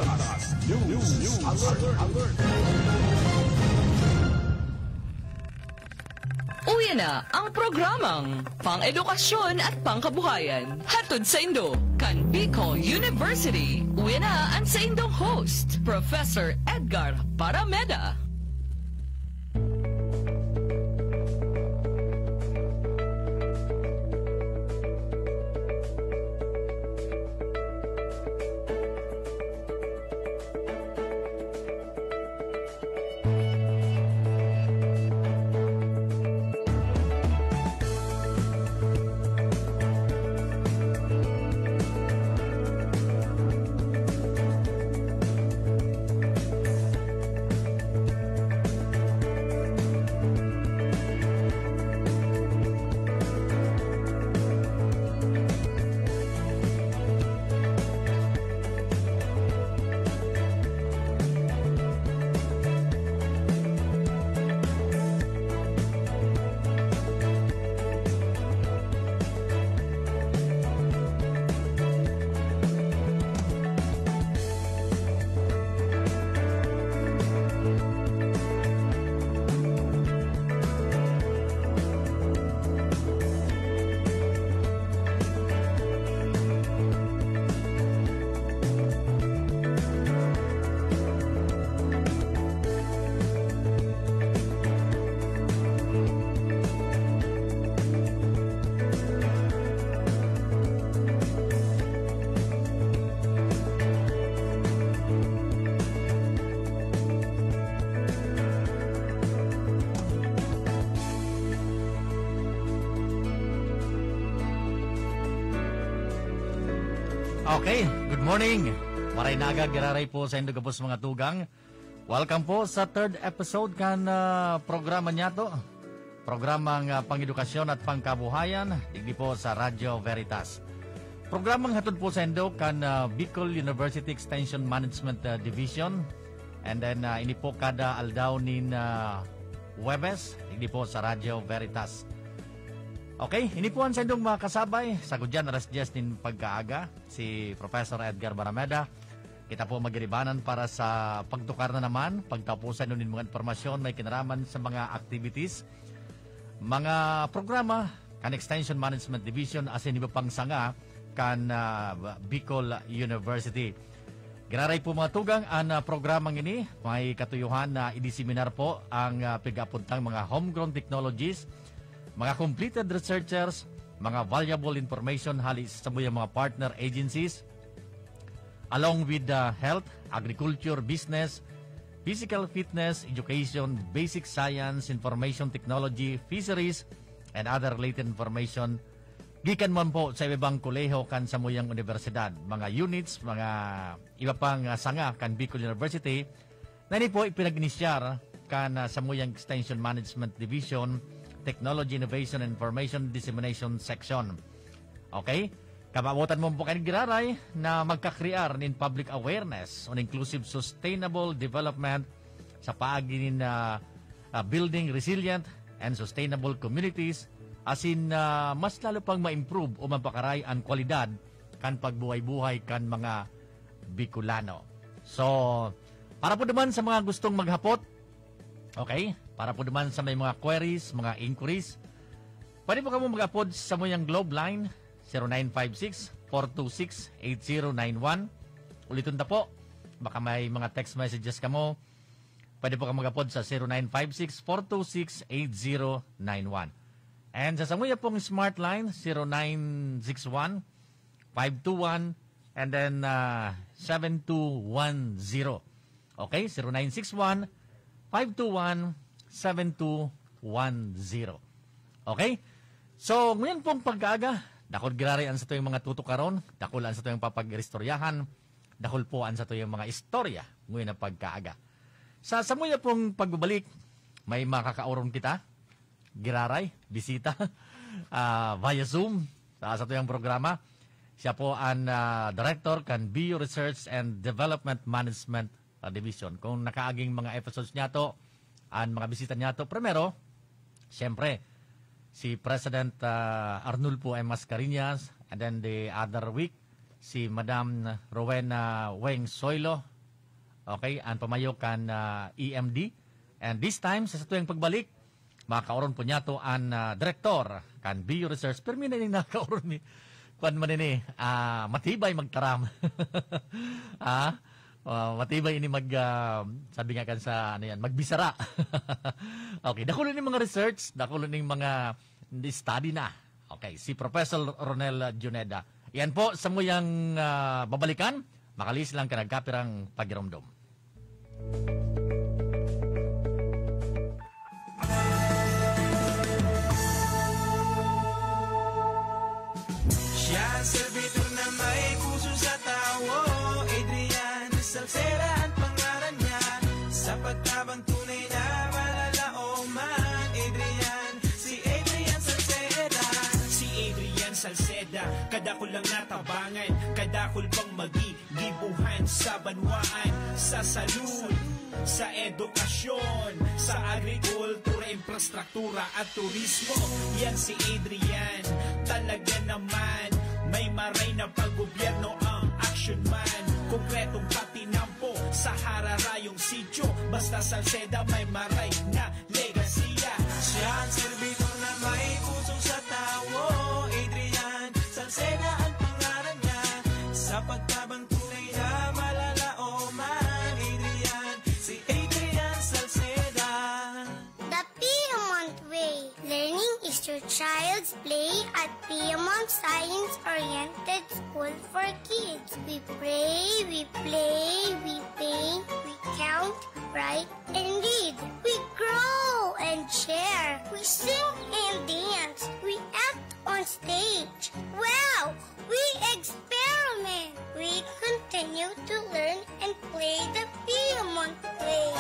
News Alert. Uwi na ang programang pang-edukasyon at pangkabuhayan. Hatod sa Indo, kan Bicol University. Uwi na ang sa Indong host, Professor Edgar Barameda. Okay, good morning. Maray naga, giraray po sa Indo kapos mga tugang. Welcome po sa third episode kan programa niya to. Programang pang-edukasyon at pangkabuhayan, digdi po sa Radyo Veritas. Programang hatod po sa Indo kan Bicol University Extension Management Division. And then ini po kada aldaw nin Webes, digdi po sa Radyo Veritas. Okay, ini po ang sendong mga kasabay. Sagod dyan, alas 10 din pagkaaga, si Professor Edgar Barameda. Kita po magiribanan para sa pagtukar na naman, pagtapusan nun mga informasyon, may kinaraman sa mga activities, mga programa, kan Extension Management Division, as in iba pang sanga, kan Bicol University. Giraray po mga tugang, ang programang ini, may katuyuhan na idiseminar po ang pigapuntang mga homegrown technologies, mga completed researchers, mga valuable information halis sa mga partner agencies, along with health, agriculture, business, physical fitness, education, basic science, information technology, fisheries, and other related information. Gikan man po sa ibang koleho kan sa muyang universidad, mga units, mga iba pang sanga kan Bicol University, na ini po ipinag-inisyar kan sa muyang Extension Management Division, Technology, Innovation, and Information Dissemination Section. Okay? Kapabutan mo po kayo giraray na magkakrear in public awareness on inclusive sustainable development sa paagin building resilient and sustainable communities, as in mas lalo pang ma-improve o mapakaray ang kwalidad kan pagbuhay-buhay kan mga Bicolano. So, para po naman sa mga gustong maghapot, okay? Para po naman sa may mga queries, mga inquiries, pwede po kamo mag-upload sa muyang Globe Line 0956-426-8091. Ulitin na po, baka may mga text messages kamo, pwede po kamo mag-upload sa 0956-426-8091. And sa samuya pong Smart Line 0961-521 and then 7210. Okay, 0961-521-7210. Okay? So, ngayon pong pag-aga, dakol girarian sa ito yung mga tutukaron, dakulan sa ito yung papag-istoryahan, dakol po an sa ito yung mga istorya, ngayon na pagkaaga. Sa samuya pong pagbabalik, may makakauron kita, giraray, bisita, via Zoom, sa ito yung programa. Siya po ang Director kan BU Research and Development Management Division. Kung nakaaging mga episodes niya to, ang mga bisita niya to, primero, siyempre, si President Arnulfo M. Mascareñas, and then the other week, si Madam Rowena Weng Soylo, Okay, ang pamayo kan EMD. And this time, sa tuyang pagbalik, makauron po niya to ang direktor kan BU Research. Pero may naning nakauron ni kuan man ini, matibay magtaram. Matibay ini sabi nga kan sa ano yan, magbisara. Okay, dakulo ni mga research, dakulo ni mga study na. Okay, si Professor Ronel Juneda. Yan po sa muyang babalikan, makalis lang ka nagkapirang pagiromdom. Siya servidor na may puso sa tao, Adrian Salceda ang pangalan niya. Sa pagtabang tunay na malalaoman, si Adrian Salceda. Si Adrian Salceda, kadakol lang natabangan, kadakol pang magigibuhan sa banwaan, sa salud, sa edukasyon, sa agrikultura, infrastruktura at turismo. Yan si Adrian, talaga naman may maray na paggobyerno ang action man. Konkretong patinampo sa hararayong sityo, basta Salceda may maray na legasiya. Siya ang servidor na may puso sa tao, Adrian Salceda ang pangalan niya. Sa pagtabang tunay na malalaoman, si Adrian Salceda. The Piedmont Way. Learning is your child's play at Piedmont Science-Oriented School for Kids. We pray, we play, we paint, we count, write, and read. We grow and share. We sing and dance. We act on stage. Wow! We experiment. We continue to learn and play the Piedmont Way.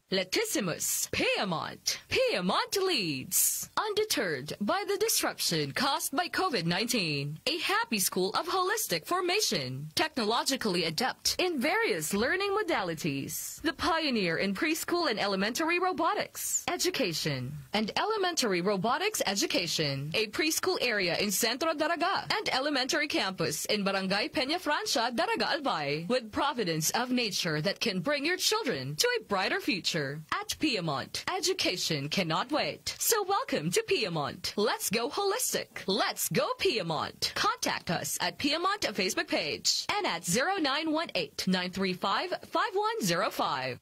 Latissimus, Piedmont. Piedmont leads. Undeterred by the disruption caused by COVID-19, a happy school of holistic formation, technologically adept in various learning modalities. The pioneer in preschool and elementary robotics education and elementary robotics education. A preschool area in Centro Daraga and elementary campus in Barangay Peña Francia, Daraga Albay, with providence of nature that can bring your children to a brighter future. At Piedmont, education cannot wait. So welcome to Piedmont. Let's go holistic. Let's go Piedmont. Contact us at Piedmont Facebook page and at 0918-935-5105.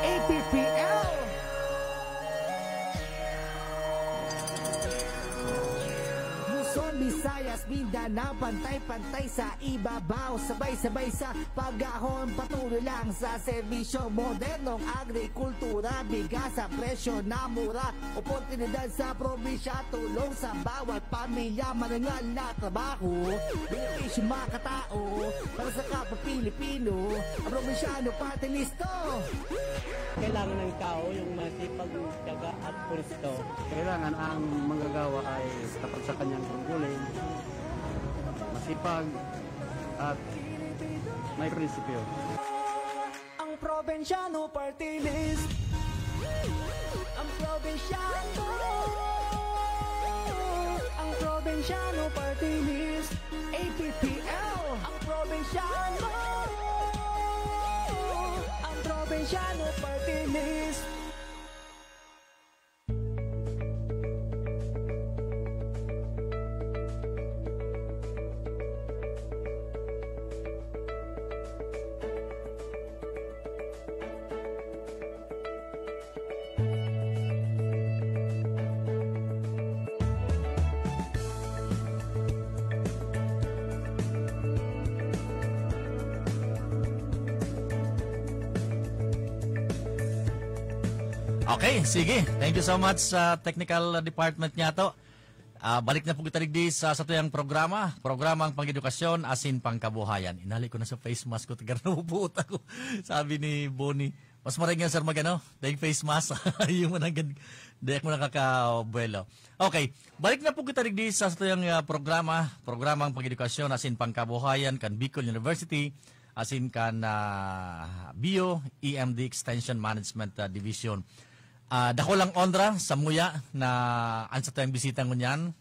APPL. Luzon, Visayas, Mindanao, pantay-pantay sa ibabaw, sabay-sabay sa pag-ahon, patuloy lang sa serbisyo, modernong agrikultura, bigas sa presyo na mura, oportunidad sa probinsya, tulong sa bawat pamilya, marangal na trabaho, benepisyo mga katao, para sa kapwa Pilipino, ang probinsyano pati listo. Kailangan ng tao yung masipag, tiyaga at puristo. Kailangan ang manggagawa ay tapat sa kanyang tungkulin, masipag at may prinsipyo. Ang probinsyano party list. Ang probinsyano. Ang probinsyano party list. APPL. Ang probinsyano. Ang probinsyano party list. Okay, sige. Thank you so much sa technical department niya to. Balik na po kita digdi sa tuyang programa. Programang pang-edukasyon asin pangkabuhayan. Inali ko na sa face mask ko. Tagar na upuot ako. Sabi ni Bonnie, mas maraming nga sir magano, dahil face mask. Yung managad, dahil mo nakakabuelo. Okay, balik na po kita digdi sa tuyang programa. Programang pang-edukasyon asin pangkabuhayan kan Bicol University. Asin kan Bio EMD Extension Management Division. Dako lang ondra sa muya na ansa tayong bisita ngunyan.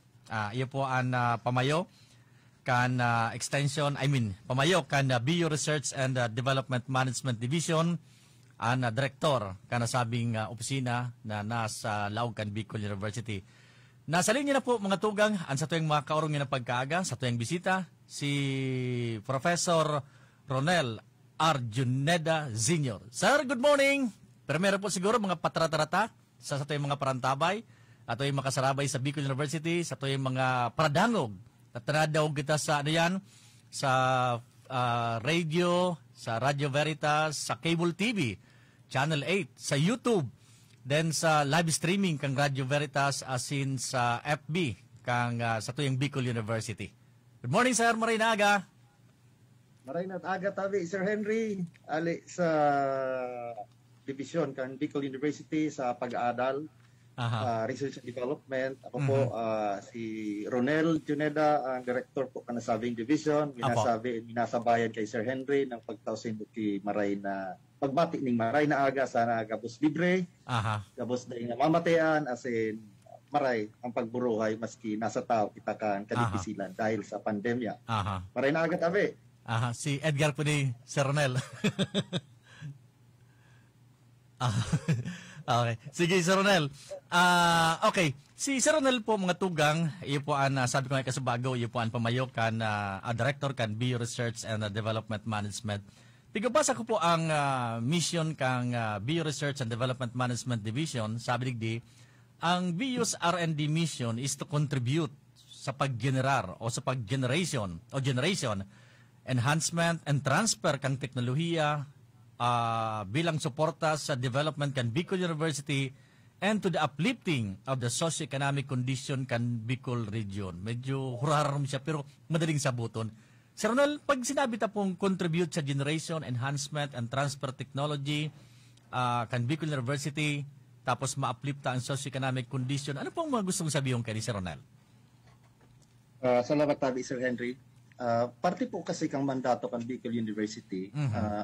Iyo po ang pamayo kan extension, pamayo kan BU Research and Development Management Division, ang direktor kan nasabing opisina na nasa Laog kan Bicol University. Nasa linya na po mga tugang, ang sa tuwing mga kaurong na pagkaaga, sa tuwing bisita, si Professor Ronel Arjuneda Sr. Sir, good morning! Primero po siguro mga patratarata sa tuwing mga parantabay, at tuwing makasarabay sa Bicol University, sa tuwing mga paradangog. At tanadaw kita sa sa radio, sa Radio Veritas, sa Cable TV, Channel 8, sa YouTube, then sa live streaming kang Radio Veritas asin sa FB kang sa tuyang Bicol University. Good morning, Sir Marinaga. Marinat aga tabi, Sir Henry, ali sa division kan Bicol University sa pag-aadal, research and development. Ako po si Ronel Juneda, ang director po kan nasabing division. Minasabayan kay Sir Henry ng pagtawsin kay Maray na pagbati ning Maray na aga sana gabos libre. Gabos na nga mamatayan asin Maray ang pagburuhay maski nasa tao kita kan kadipisilan dahil sa pandemya. Maray na aga tabi. Si Edgar po ni Sir Ronel. Okay. Sige, Sir Ronel. Okay. Si Sir Ronel po, mga tugang, iyo po ang, sabi ko nga kasubago, iyo po ang pamayo kan, director kan BU Research and Development Management. Pigabasa ko po ang mission kang BU Research and Development Management Division. Sabi digdi, ang BU's R&D mission is to contribute sa pag-generar o sa pag-generation enhancement and transfer kang teknolohiya bilang suporta sa development kan Bicol University and to the uplifting of the socio-economic condition kan Bicol region. Medyo huraram siya pero madaling sabuton. Sir Ronel, pag sinabi ta pong contribute sa generation, enhancement and transfer technology kan Bicol University tapos ma-uplift ang socio-economic condition, ano pong mga gustong sabihin kay Sir Ronel? Salamat tabi, Sir Henry. Parte po kasi kang mandato kan Bicol University,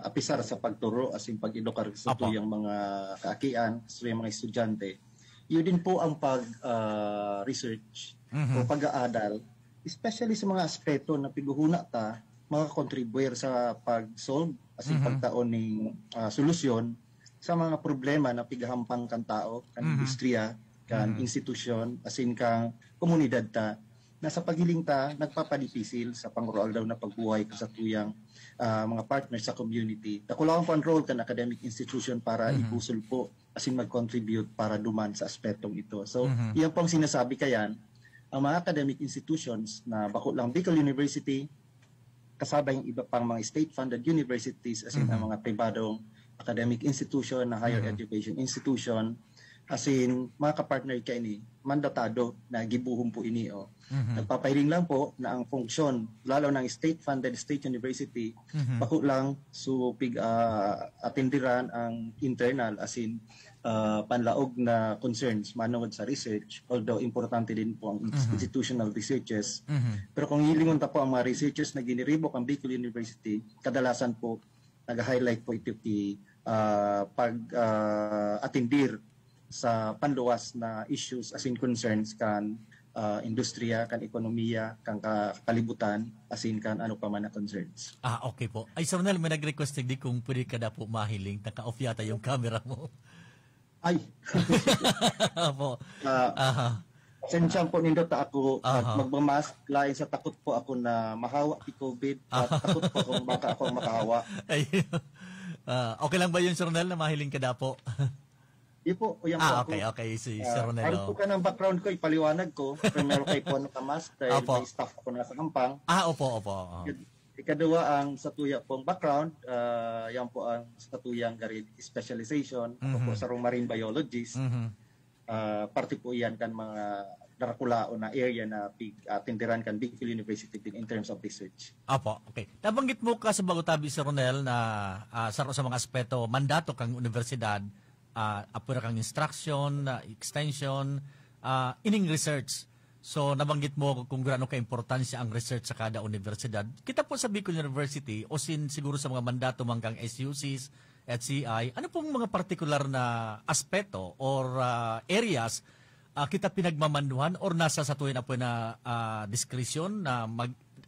apisar sa pagturo asin pag-edukar sa tuyang mga kaakian, sa tuyang mga estudyante. Yun din po ang pag-research o pag-aadal, especially sa mga aspeto na piguhuna ta, mga contribuer sa pag-solve asin pagtaon ng solusyon sa mga problema na pigahampang kan tao, kan industriya, kan institusyon, asin kang komunidad ta, na sa paghiling ta, nagpapadipisil sa pangroal daw na pagbuhay sa tuyang mga partners sa community. Takulawan po ang role kan academic institution para ibusol po asin mag-contribute para duman sa aspetong ito. So, iyan pong sinasabi kayan, ang mga academic institutions na bako lang Bicol University, kasabay yung iba pang mga state-funded universities asin ang mga pribadong academic institution na higher education institution, asin mga kapartner ka ini, mandatado na gibuhom po ini. Nagpapahiling lang po na ang funksyon, lalo ng state-funded state university, bako lang pig atindiran ang internal asin panlaog na concerns manungod sa research, although importante din po ang institutional researches. Pero kung hilingon ta po ang mga researchers na giniribok ang Bicol University, kadalasan po nag-highlight po ito pag-atindir sa panluwas na issues asin concerns kan industriya, kan ekonomiya, kan kalibutan, asin kan ano pa man na concerns. Okay po. Ay, Sir Ronel, may nag-request di kung pwede ka na po mahiling, naka-off yata yung camera mo. Ay! po. Sensya po nindot ako magmamask, lain sa takot po ako na mahawa ki COVID at takot po kung baka ako makahawa. Okay lang ba yun, Sir Ronel, na mahiling ka na po? Po, yan po okay. Si Sir Ronel. Ano po ka ng background ko, ipaliwanag ko. Primero kay po naka-mask dahil may staff ako nasa kampang. Opo. Ikadua ang satuya pong background, yan po ang satuyang garid specialization. Ako po sa marine biologist. Parte po yan kan mga darakulao na area na tindiran kan Bicol University in terms of research. Okay. Nabanggit mo ka sa Bagutabi, Sir Ronel, na sa mga aspeto, mandato kang universidad, apura kang instruction, extension, ining research. So, nabanggit mo kung gaano ka-importansya ang research sa kada universidad. Kita po sa Bicol University, o siguro sa mga mandato mangkang SUCs at CI, ano pong mga particular na aspeto or areas kita pinagmamanuhan or nasa sa tuwin na po na diskresyon na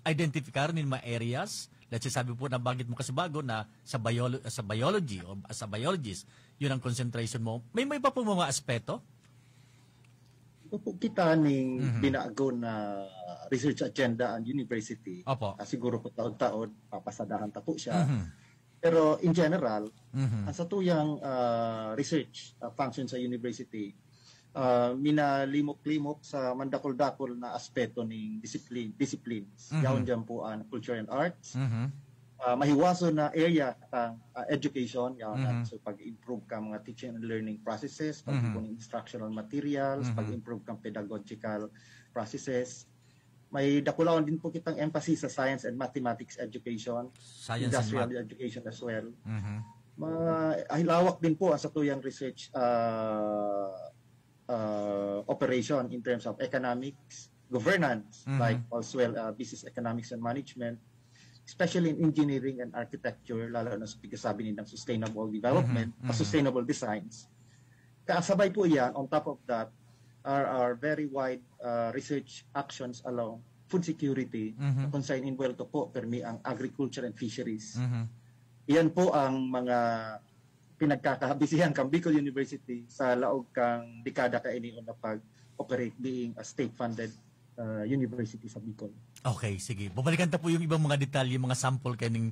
identify rin mga areas. Let's say, sabi po na banggit mo kasi bago na sa biology o as a biologist, yun ang concentration mo. May pa po mga aspeto? Ito po kita ning binago na research agenda ang university. Opo. Siguro po taon-taon, papasadahan ta po siya. Pero in general, ang sa tuyang research function sa university, minalimok-limok sa mandakol-dakol na aspeto ng disciplines. Yaon dyan po ang culture and arts. Mahiwaso na area ng education, so pag-improve ka mga teaching and learning processes, pag-improve ng instructional materials, pag-improve kang pedagogical processes. May dakulaon din po kitang emphasis sa science and mathematics education, industrial education as well. Lawak din po ang satuyang research operation in terms of economics, governance, like as well business economics and management, especially in engineering and architecture, lalo na sa pagkasabi ng sustainable development, sustainable designs. Kasabay po yan, on top of that, are very wide research actions along food security, concern in well to po, permi ang agriculture and fisheries. Iyan po ang mga pinagkakabisihan kang Bicol University sa laog kang dekada kainion na pag-operate being a state-funded university sa Bicol. Okay, sige. Babalikan ta po yung ibang mga detalye, mga sample kaning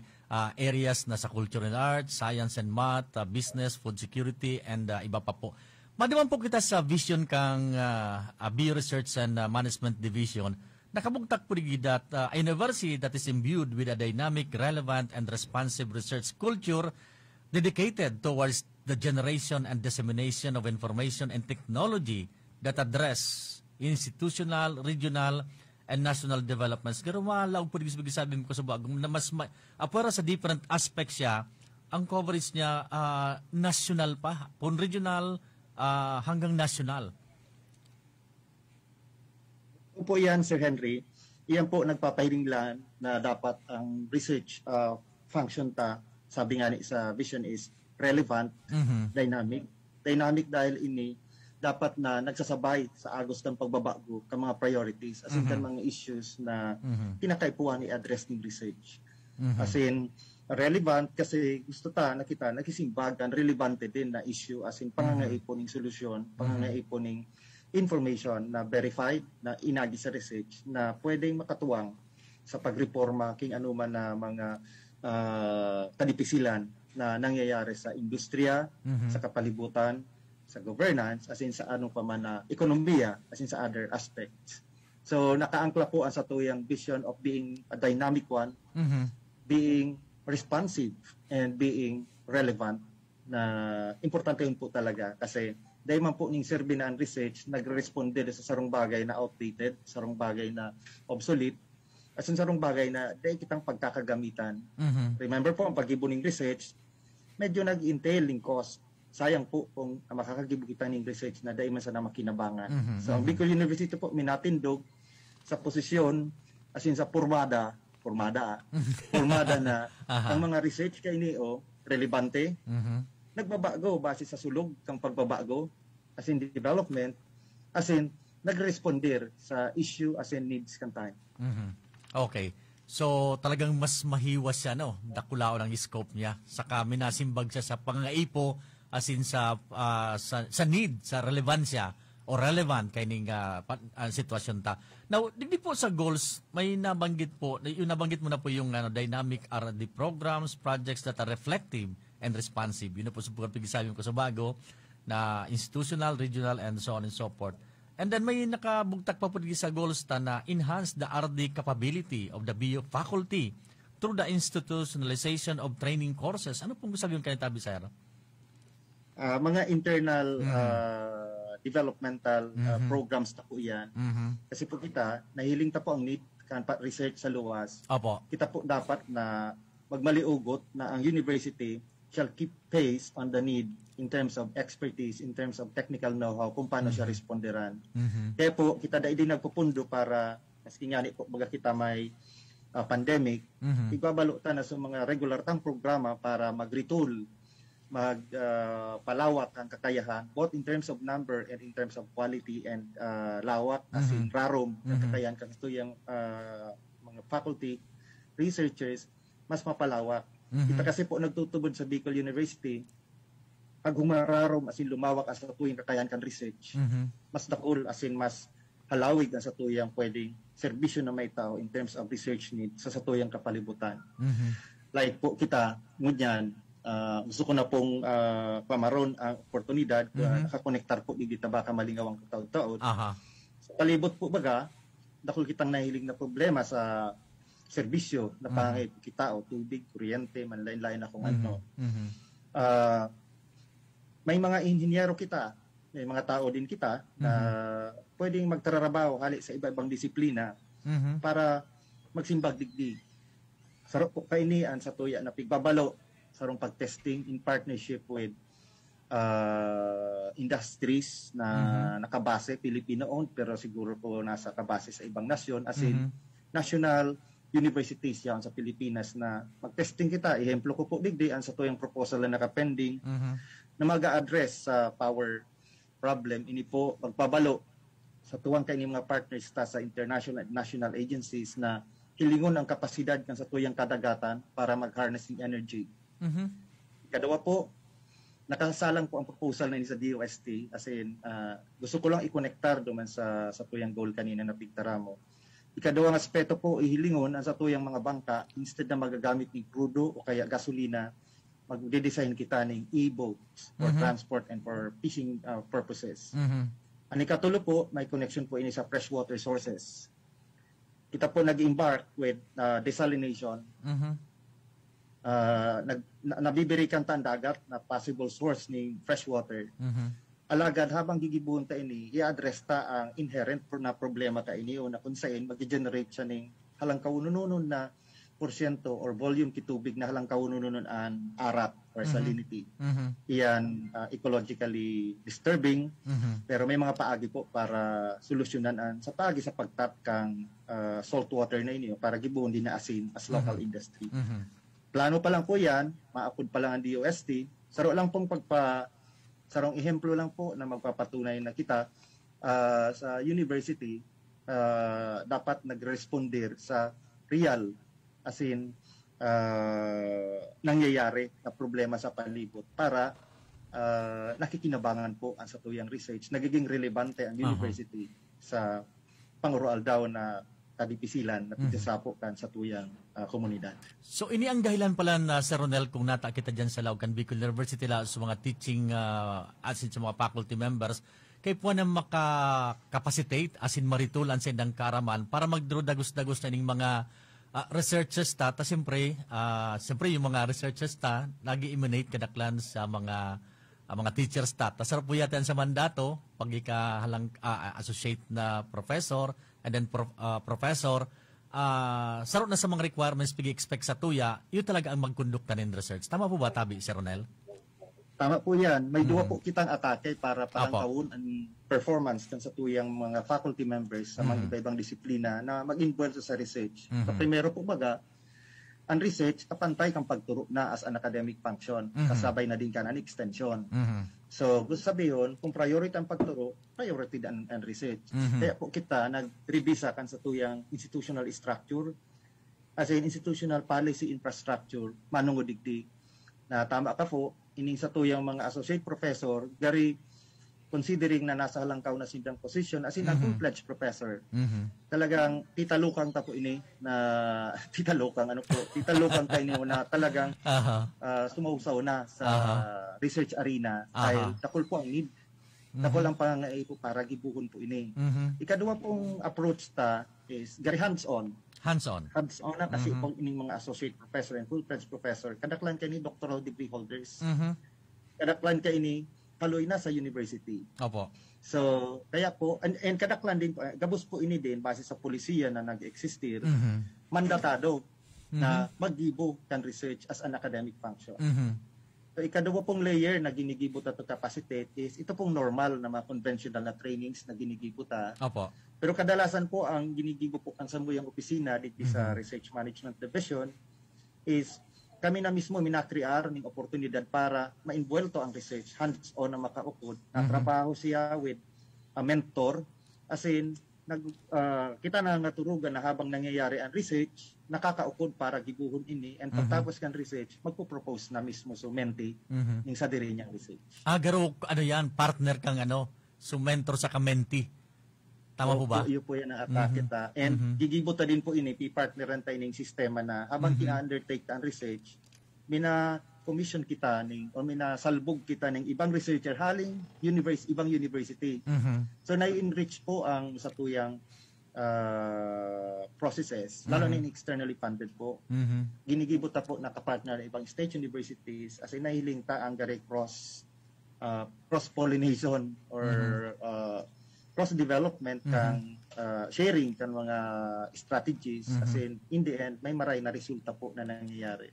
areas na sa culture and arts, science and math, business, food security, and iba pa po. Madiman po kita sa vision kang Bioresearch and Management Division. Nakabugtak po rin that a university that is imbued with a dynamic, relevant, and responsive research culture dedicated towards the generation and dissemination of information and technology that address institutional, regional, and national developments. Pero malaw po rin sabi ko sa bagong na mas apara sa different aspects siya, ang coverage niya national pa, from regional hanggang national. Po yan, Sir Henry. Iyan po nagpapahiringlan na dapat ang research function ta, sabi nga ni sa vision is relevant, dynamic. Dynamic dahil ini dapat na nagsasabay sa agos ng pagbabago ng mga priorities as in mga issues na kinakaipuan i-address ng research. As in, relevant kasi gusto ta nakita nakisimbagan relevante din na issue as in pangangaipo ng solusyon, pangangaipo ng information na verified na inagi sa research na pwedeng makatuwang sa pagreforma king anuman na mga kadipisilan na nangyayari sa industriya, sa kapalibutan, sa governance, as in sa anong pa man na ekonomiya, as in sa other aspects. So nakaangkla po ang satuyang vision of being a dynamic one, being responsive, and being relevant, na importante yun po talaga kasi dahil man po ning serbi na ang research, nagre-responde sa sarong bagay na outdated, sarong bagay na obsolete, as in sarong bagay na dahil kitang pagkakagamitan. Remember po, ang pag-ibo ng research, medyo nag-entail ng cost. Sayang po kung makakagibo kita ng research na dahil man sana makinabangan. So, ang Bicol University po, minatindog sa posisyon, as in sa formada na ang mga research kay niyo relevante, nagbabago base sa sulog kang pagbabago, as in development, as in nagre-responder sa issue as in needs kang time. Okay. So, talagang mas mahiwas siya, no? Dakulao ng scope niya. Saka minasimbag siya sa pangaipo, as in sa need, sa relevansya, o relevant kaining sitwasyon ta. Now, hindi po sa goals, may nabanggit po, yung nabanggit mo na po yung dynamic R&D programs, projects that are reflective and responsive. Yun na po sa pagpigisabi ko sa bago, na institutional, regional, and so on and so forth. And then may nakabugtak pa po sa goals na enhance the R&D capability of the BU faculty through the institutionalization of training courses. Ano pong sabi yung kanita, Bisayro? Mga internal developmental programs na po yan. Kasi po kita, nahiling ta po ang need research sa luwas. Opo. Kita po dapat na magmaliugot na ang university shall keep pace on the need in terms of expertise, in terms of technical know-how, kung paano siya responderan. Kaya po, kita dahil din nagpupundo para, maski nga po, baga kita may pandemic, ibabalo ta na sa mga regular tang programa para mag-retool, palawak ang kakayahan, both in terms of number and in terms of quality and lawak, as in rarom, ang kakayahan kasi ito yung mga mga faculty, researchers, mas mapalawak. Kita kasi po nagtutubod sa Bicol University, pag humararom as in lumawak as sa tuyang kakayan kan research, mas dakol as in mas halawig ang sa tuyang pwedeng serbisyo na may tao in terms of research need sa tuyang kapalibutan. Like po kita, ngunyan, gusto ko na pong pamaron ang oportunidad nakakonektar po di tabaka malingawang kataod-taod. Sa palibot po baga, dakol kitang nahiling na problema sa serbisyo na pangay kita o tubig, kuryente, manlain-lain akong ano. May mga inhinyero kita, may mga tao din kita na pwedeng magtrabaho hali sa iba-ibang disiplina para magsimbag digdig. Sarap po kainian sa tuya na pigbabalo sarong pag-testing in partnership with industries na nakabase, Filipino-owned, pero siguro po nasa kabase sa ibang nasyon, as in national universities yan sa Pilipinas na mag-testing kita. Ehemplo ko po digdi ang sa tuyang proposal na nakapending na mag-a-address sa power problem. Ini po magpabalo sa tuwang kayo mga partners ta sa international at national agencies na hilingon ang kapasidad kan sa tuyang kadagatan para mag-harnessing energy. Kadawa po, nakasalang po ang proposal na ini sa DOST, as in, gusto ko lang i-connectar duman sa tuyang goal kanina na pigtara mo. Ikadawang aspeto po, ihilingon ang sa tuyang mga bangka, instead na magagamit ng crudo o kaya gasolina, mag-design kita ng e-boats for transport and for fishing purposes. Ang ikatulo po, may connection po ini sa freshwater sources. Kita po nag-embark with desalination. Nabibirikan ta ang dagat na possible source ng freshwater. Alagad habang gigibuhon ta ini, i-address ta ang inherent na problema ta ini o na kung saan mag-generate siya ng halang kaunununon na porsyento or volume kitubig na halang kaunununon ang arat or salinity. Iyan ecologically disturbing, pero may mga paagi po para solusyonan ang sa paagi sa pagtap kang saltwater na ini para gibuhon din na asin as local industry. Plano pa lang po yan, maapod pa lang ang DOST, saro lang pong sarong ehemplo lang po na magpapatunay na kita sa university dapat nag-responder sa real as in nangyayari na problema sa palibot para nakikinabangan po ang satuyang research. Nagiging relevante ang university sa pangurual daw na kadipisilan na pinasapokan sa tuyang komunidad. So ini ang dahilan pala na Sir Ronel kung nata kita dyan sa Laucan Bicol University la sa mga teaching asin sa mga faculty members kay po na maka-capacitate asin maritulan sa indang karaman para magdro-dagos-dagos na ning mga researchers ta siyempre yung mga researchers ta nag-emanate kadaklan sa mga teachers ta. Tasarap po yata sa mandato pag ikahalang associate na professor and then professor, sarot na sa mga requirements pag-expect sa tuya, yun talaga ang magkondukta ng research. Tama po ba, Tabi, Sir Ronel? Tama po yan. May duwa po kitang atake para palangkawon ang performance kan sa tuyang mga faculty members sa mga iba-ibang disiplina na mag-involve sa research. So, primero po baga, ang research, kapantay kang pagturo na as an academic function. Kasabay na din ka ng extension. So, gusto sabihin, kung priority ang pagturo, priority ang research. Kaya po kita nag-revisa kan sa tuyang institutional structure, as in institutional policy infrastructure, manungodigdig. Na tama ka po, ining sa tuyang mga associate professor, gari considering na nasa halangkaw na sindang position, as in a full-fledged professor. Talagang titalukang ta po ini na titalukang tayo niyo na talagang sumausaw na sa research arena dahil takol po ang need. Takol ang pangangaipo para gibuhon po ini. Ikaduwa pong approach ta is gari hands-on. Hands-on na kasi pong ining mga associate professor and full-fledged professor, kadaklan kayo ni doctoral degree holders. Kadaklan kayo ni kaloy na sa university. Opo. So, kaya po, and kadaklan din po, gabos po ini din, base sa polisiya na nag-existir, mandatado na mag-gibo kan research as an academic function. So, ikaduwa pong layer na ginigibo ta to capacitate is ito pong normal na mga conventional na trainings na ginigibo ta. Opo. Pero kadalasan po ang ginigibo po ang samuyang opisina dito sa Research Management Division is kami na mismo minakriar ng oportunidad para ma-invuelto ang research, hands-on na makaukod, na trabaho siya with a mentor, as in, kita na naturugan na habang nangyayari ang research, nakakaukod para gibuhon ini, and pagtapos kan research, magpo-propose na mismo so mentee yung sa diri niyang research. Garo, ano yan, partner kang mentor sa ka-mentee. Tama po ba? Yun po yan ang atake kita. And gigibuta din po ini, partneran tayo ng sistema na habang kina-undertake ang research, commission kita o minasalbog kita ng ibang researcher haling ibang university. So na-enrich po ang sa tuyang processes, lalo na externally funded po. Ginigibuta po nakapartner ng ibang state universities as in nahiling ta ang gare cross-pollination or cross-development kang sharing kan mga strategies as in the end may maray na resulta po na nangyayari.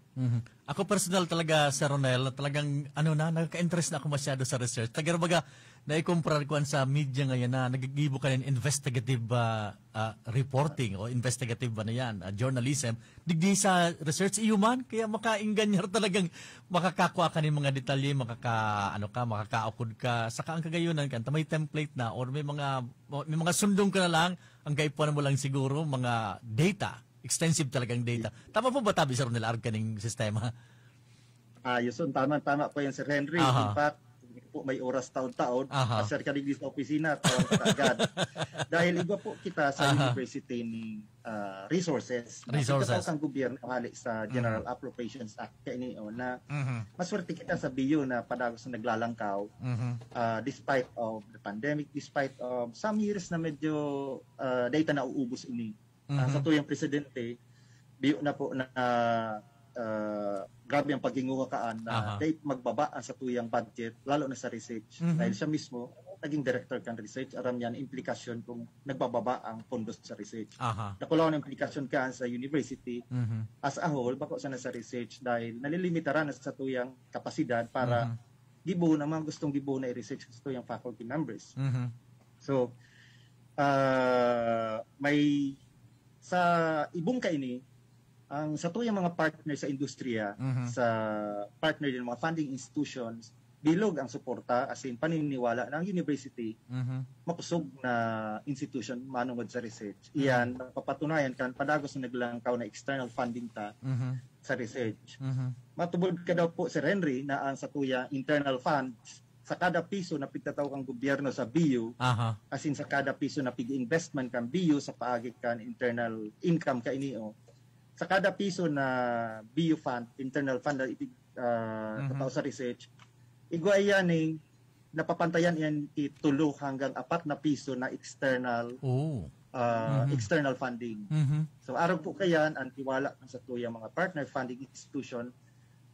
Ako personal talaga, Sir Ronel, talagang nagka-interest na ako masyado sa research. Baga na-compare ko sa media ngayon na nagigibo ka ng investigative reporting o investigative ba na yan, journalism. Digdi sa research human, kaya makainganyar talagang makakakuha ka ng mga detalye, makakaukod ka. Saka ang kagayunan ka, may template na or may mga sundong ka na lang, ang kaipuan mo lang siguro, mga data, extensive talagang data. Tama po ba tabi, Sir Ronel, arg ka ng sistema? Yuson, tama po yan, Sir Henry. In fact, po may oras taon-taon, asar ka din sa opisina, tawag ka agad. Dahil iba po kita sa university ni resources. Resources. Kita ang gobyerno hali sa General Appropriations Act na maswerte kita sa BU na padagos na naglalangkaw despite of the pandemic, despite of some years na medyo data na uubos ini. Sa tuyang presidente, BU na po na grabe ang paghinguhaan na dahil magbaba ang sa tuyang budget, lalo na sa research. Dahil siya mismo, naging director kan research, aram yan implikasyon kung nagbababa ang pondos sa research. Nakulaw ng implikasyon ka sa university as a whole, bako sana sa research dahil nalilimitaran na sa tuyang kapasidad para gibuhon ang mga gustong gibuhon na i-research sa tuyang faculty members. So, may sa ibong kaini, ang sa tuyang mga partner sa industriya, sa partner din mga funding institutions, bilog ang suporta as in paniniwala ng university, makusog na institution manungod sa research. Iyan, papatunayan kan padagos na naglangkaw na external funding ta sa research. Matubod ka daw po, Sir Henry, na ang sa tuyang internal funds, sa kada piso na pigtataw kang gobyerno sa BU, as in sa kada piso na pig-investment kang BU sa paagit kan internal income ka inio, sa kada piso na BU fund, internal fund na tataw sa research, igway yan napapantayan yan itulo hanggang 4 na piso na external external funding. So araw po kayan ang tiwala sa tuyang mga partner funding institution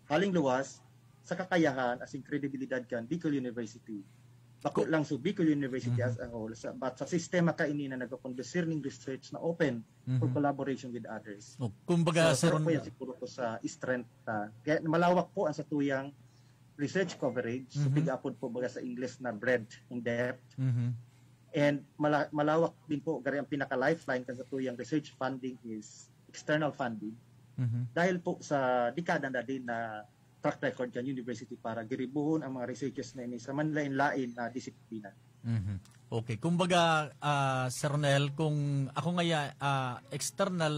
haling luwas sa kakayahan as in credibilidad kan Bicol University. Bako lang sa Bicol University as a whole, but sa sistema ka ini na nagko-conduce ng research na open for collaboration with others. Kumbaga, so po yan siguro ko sa strength. Kaya malawak po ang sa tuyang research coverage, so pig-upod po baga sa English na breadth and depth. And malawak din po, gari ang pinaka-lifeline kan sa tuyang research funding is external funding. Dahil po sa dekada na din na track record kan university para giribuhon ang mga researchers na ini sa manlain-lain na disiplina. Okay, kumbaga Sir Ronel, kung ako ngaya external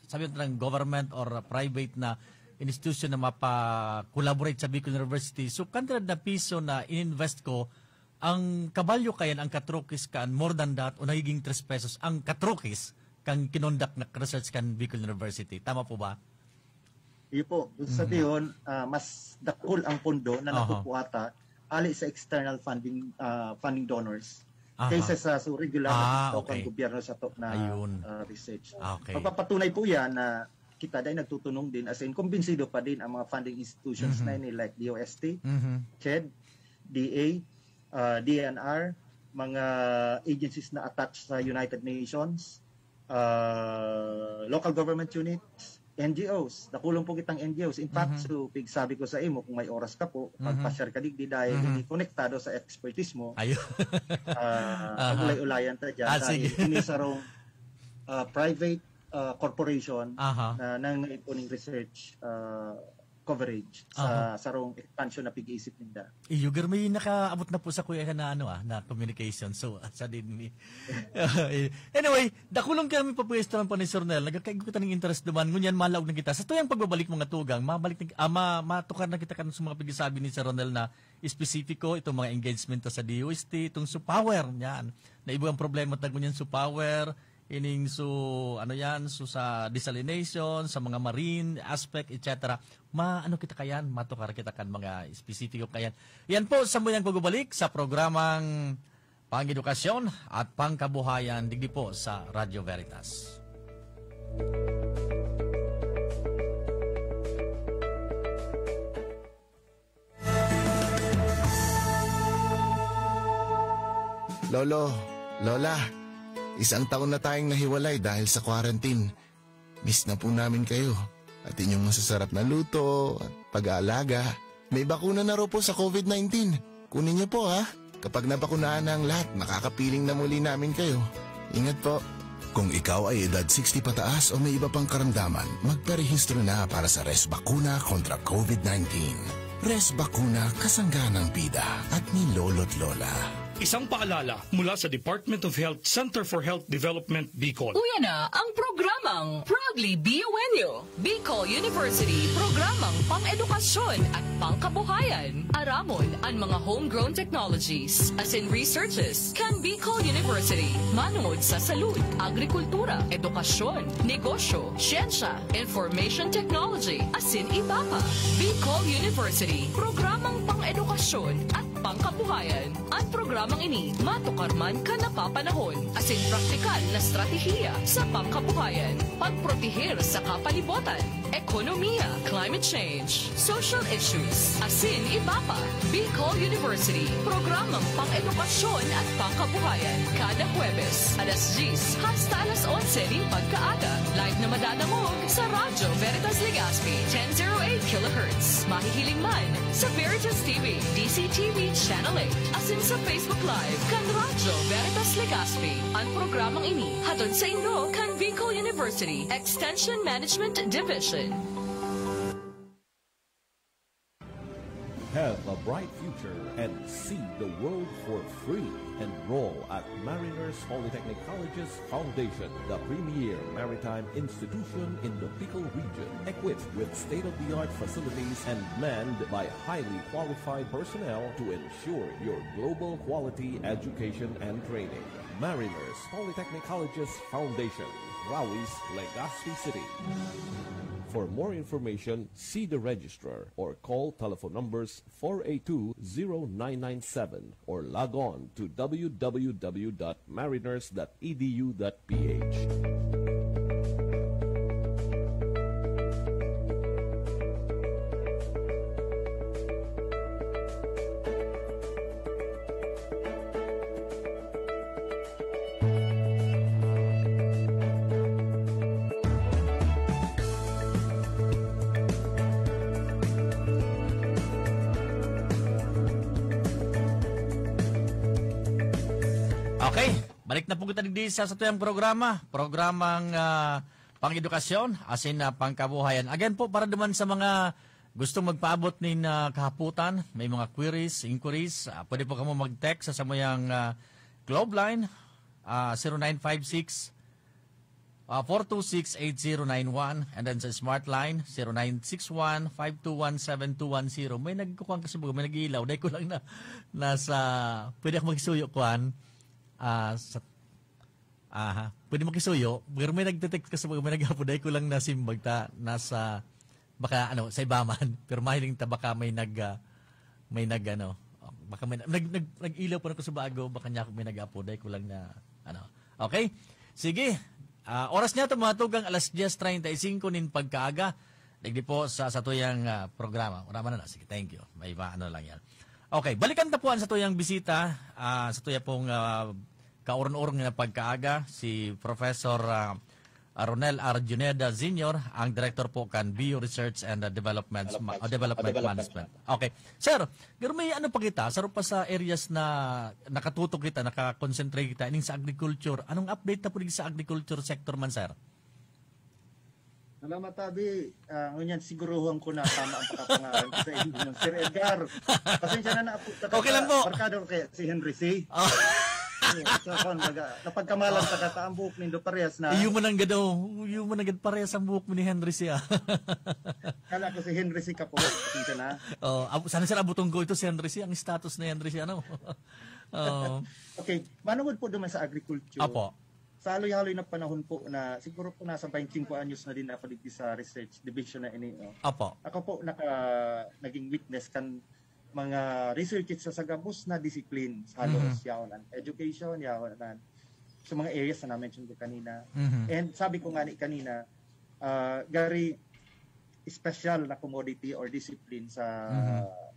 sabi ng government or private na institution na mapa-collaborate sa Bicol University, so 100 na piso na in-invest ko, ang kabalyo kayan ang katrokis kan more than that o nagiging 3 pesos ang katrokis kang kinondak na research kan Bicol University. Tama po ba? Iyo po, sa diyon, mas dakol ang pondo na nakukuhata ali sa external funding donors kaysa sa regular na gobyerno sa top na research. Magpapatunay po yan na kita dahil nagtutunong din as in kumbinsido pa din ang mga funding institutions na ini like DOST, CHED, DA, DNR, mga agencies na attached sa United Nations, local government units, NGOs, nakulong po kitang NGOs. In fact, so, sabi ko sa imo, kung may oras ka po, magpa-share ka digdi dahil hindi konektado sa expertise mo. Pagulay-ulayan ta dyan. Dahil ini sa private corporation na nang naipuning research coverage sa sarong expansion na pig-isip ninda. Yugar may nakaabot na po sa kuya na na communication. So sa din ni. Anyway, dakulong kami papuesto lang po ni Sir Nel. Nagkakaigutan ng interest naman ngunyan malaog na kita. Sa tuyang pagbabalik mga tugang, matukar na kita kan sa mga pagsasabi ni Sir Nel na espesipiko itong mga engagement sa DOST, itong Supower niyan. Na ibang problema tag ngunyan Supower, ining so sa desalination, sa mga marine aspect, etc. Kita kayan, matukar kita kan mga espesipiko kayan. Yan po sa muyang pagbabalik sa programang Pang-edukasyon at Pangkabuhayan digdi po sa Radio Veritas. Lolo, Lola, isang taon na tayong nahiwalay dahil sa quarantine. Miss na po namin kayo at inyong masasarap na luto at pag-aalaga. May bakuna na raw po sa COVID-19. Kunin niyo po ha. Kapag nabakunaan na ang lahat, makakapiling na muli namin kayo. Ingat po. Kung ikaw ay edad 60 pataas o may iba pang karamdaman, magparehistro na para sa Res Bakuna kontra COVID-19. Res Bakuna, kasangga ng bida at ni Lolo't Lola. Isang paalala mula sa Department of Health Center for Health Development, Bicol. Uyan na ang programang Proudly BUNU, Bicol University, programang pang-edukasyon at pangkabuhayan. Aramon ang mga homegrown technologies, as in researches, kan Bicol University. Manood sa salud, agrikultura, edukasyon, negosyo, siyensya, information technology, as in iba pa. Bicol University, programang pang-edukasyon at pangkabuhayan. Ang programang ini matukarman ka napapanahon as in praktikal na strategiya sa pangkabuhayan, pagprotehir sa kapalibutan, ekonomiya, climate change, social issues, as in iba pa. Bicol University, programang pang-edukasyon at pangkabuhayan kada Huwebes, alas 10 hasta alas 11 ng pagkaaga. Live na madadamog sa Radyo Veritas Legazpi, 1008 kHz. Mahihiling man sa Veritas TV, DCTV Channel 8, as in sa Facebook Live kan Radyo Veritas Legazpi. Ang programang ini hatod sa inyo kan Bicol University Extension Management Division. Have a bright future and see the world for free. Enroll at Mariners Polytechnic College's Foundation, the premier maritime institution in the Bicol region, equipped with state-of-the-art facilities and manned by highly qualified personnel to ensure your global quality education and training. Mariners Polytechnic College's Foundation, Rawis, Legazpi City. For more information, see the registrar or call telephone numbers 482-0997 or log on to www.mariners.edu.ph. Okay, balik na po kita digdi sa tuyang programang pang-edukasyon as in pangkabuhayan. Again po, para naman sa mga gustong magpaabot ni kahaputan, may mga inquiries, pwede po kamo mag-text sa samayang Globe Line 0956 426-8091 and then sa Smart Line 0961-521-7210. May nagkukuhan kasi may nag-iilaw. Dahil ko lang na nasa pwede ako magsuyo kuhan. Pwede makisuyo, pero may nagdetect kasi may naghapuday ko lang na simbag ta nasa baka sa ibaman, pero mahiling ta baka may baka may nag-ilaw po na ko sa bago, baka niya may naghapuday ko lang na Okay? Sige. Oras niya ito mga tugang alas 10:35 nin pagkaaga. Digdi po sa tuyang programa. Marama na. Sige, thank you. May lang yan. Okay, balikan tapuan sa tuyang bisita, sa tuyang pong kaurong-urong na pagkaaga, si Professor Ronel R. Juneda Sr., ang Director po kan BU Research and Development Management. Okay. Sir, pero may pa kita, saro pa sa areas na nakatutok kita, nakakonsentrate kita, ining sa agriculture. Anong update na po sa agriculture sector man, sir? Salamat, Abi. Ngunyan, siguruhan ko na tama ang pagkapangalan sa inyo. Sir Edgar, pasensya na po. Okay lang po. Barkado kaya si Henry C. So, napagkamalan sa kataang buhok ni Parehas na... Iyo man ang parehas ang buhok mo ni Henry C. Kala ko si Henry C. Kapo. Pasensya na. Sana sila abutong ko ito si Henry C. Ang status na Henry C. Okay, manungod po duman sa agriculture. Apo. Sa haloy-haloy na panahon po na siguro po nasa 25 anyos na din ako dito sa research division na ini. Apo. Ako po naging witness kan mga researches sa gabos na discipline halos yaonan education yaonan sa mga areas na na-mention ko kanina. And sabi ko nga ni kanina very special na commodity or discipline sa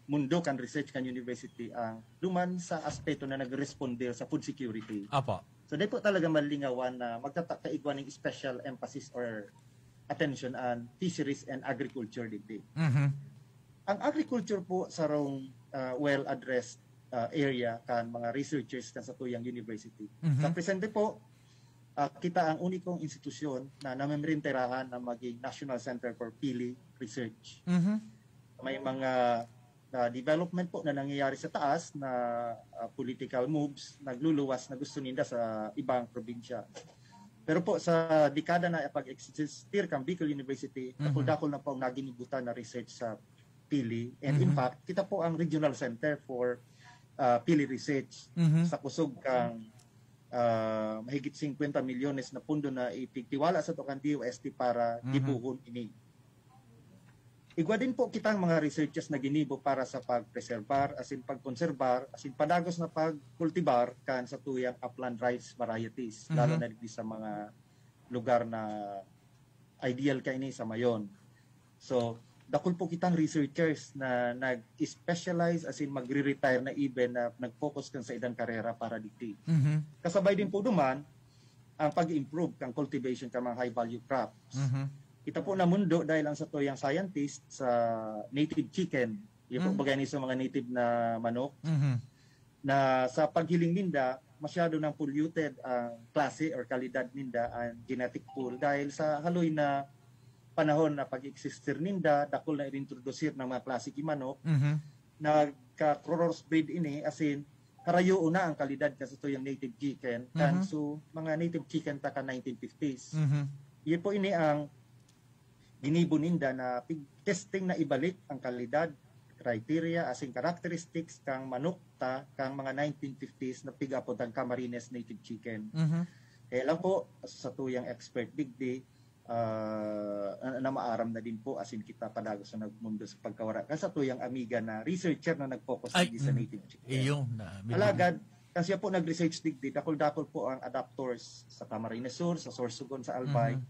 mundo kan research kan university ang duman sa aspeto na nag-responder sa food security. Apo. So, di po talaga malingawan na magtatakaigwan ng special emphasis or attention on fisheries and agriculture dito. Ang agriculture po sa rong well-addressed area kan mga researchers kan sa tuyang university. Sa presente po, kita ang unikong institusyon na namimrinterahan na maging National Center for Pili Research. May mga development po na nangyayari sa taas na political moves nagluluwas na gusto nila sa ibang probinsya. Pero po sa dekada na pag-existir kang Bicol University, dakol na po ang naginibutan na research sa Pili. And in fact, kita po ang Regional Center for Pili Research sa kusog kang mahigit 50 milyones na pundo na ipigtiwala sa tokan DOST para gibuhon ini. Igwa din po kitang mga researchers na ginibo para sa pag-preserbar, asin pag-conservar, asin padagos na pag-kultibar kan sa tuyang upland rice varieties, lalo na dito sa mga lugar na ideal kaini sa mayon. So, dakol po kitang researchers na nag-specialize asin magre-retire na even na nag-focus kan sa idang karera para dito. Kasabay din po duman ang pag-improve kang cultivation kan mga high-value crops. Kita po na mundo dahil ang sa tuyang scientist sa native chicken, yung po bagay sa mga native na manok, na sa paghiling ninda, masyado ng polluted ang klase or kalidad ninda ang genetic pool dahil sa haloy na panahon na pag-existir ninda, dakol na i-introducir ng mga klase manok, nagka-crossbreed ini, asin, karayo una ang kalidad kasi tuyang native chicken, kan so mga native chicken ta ka 1950s. Yun po ini ang ginibo ninda na testing na ibalik ang kalidad, criteria, asing characteristics kang manok ta kang mga 1950s na pigapod ang Camarines native chicken. Kaya lang po sa tuyang expert digdi na maaram na din po asin kita padagos sa nagmundo sa pagkawara kan sa tuyang amiga na researcher na nag-focus digdi sa native chicken. Alagad kasi po nag-research digdi dakol-dakol po ang adapters sa Camarines Sur, sa Sorsogon, sa Albay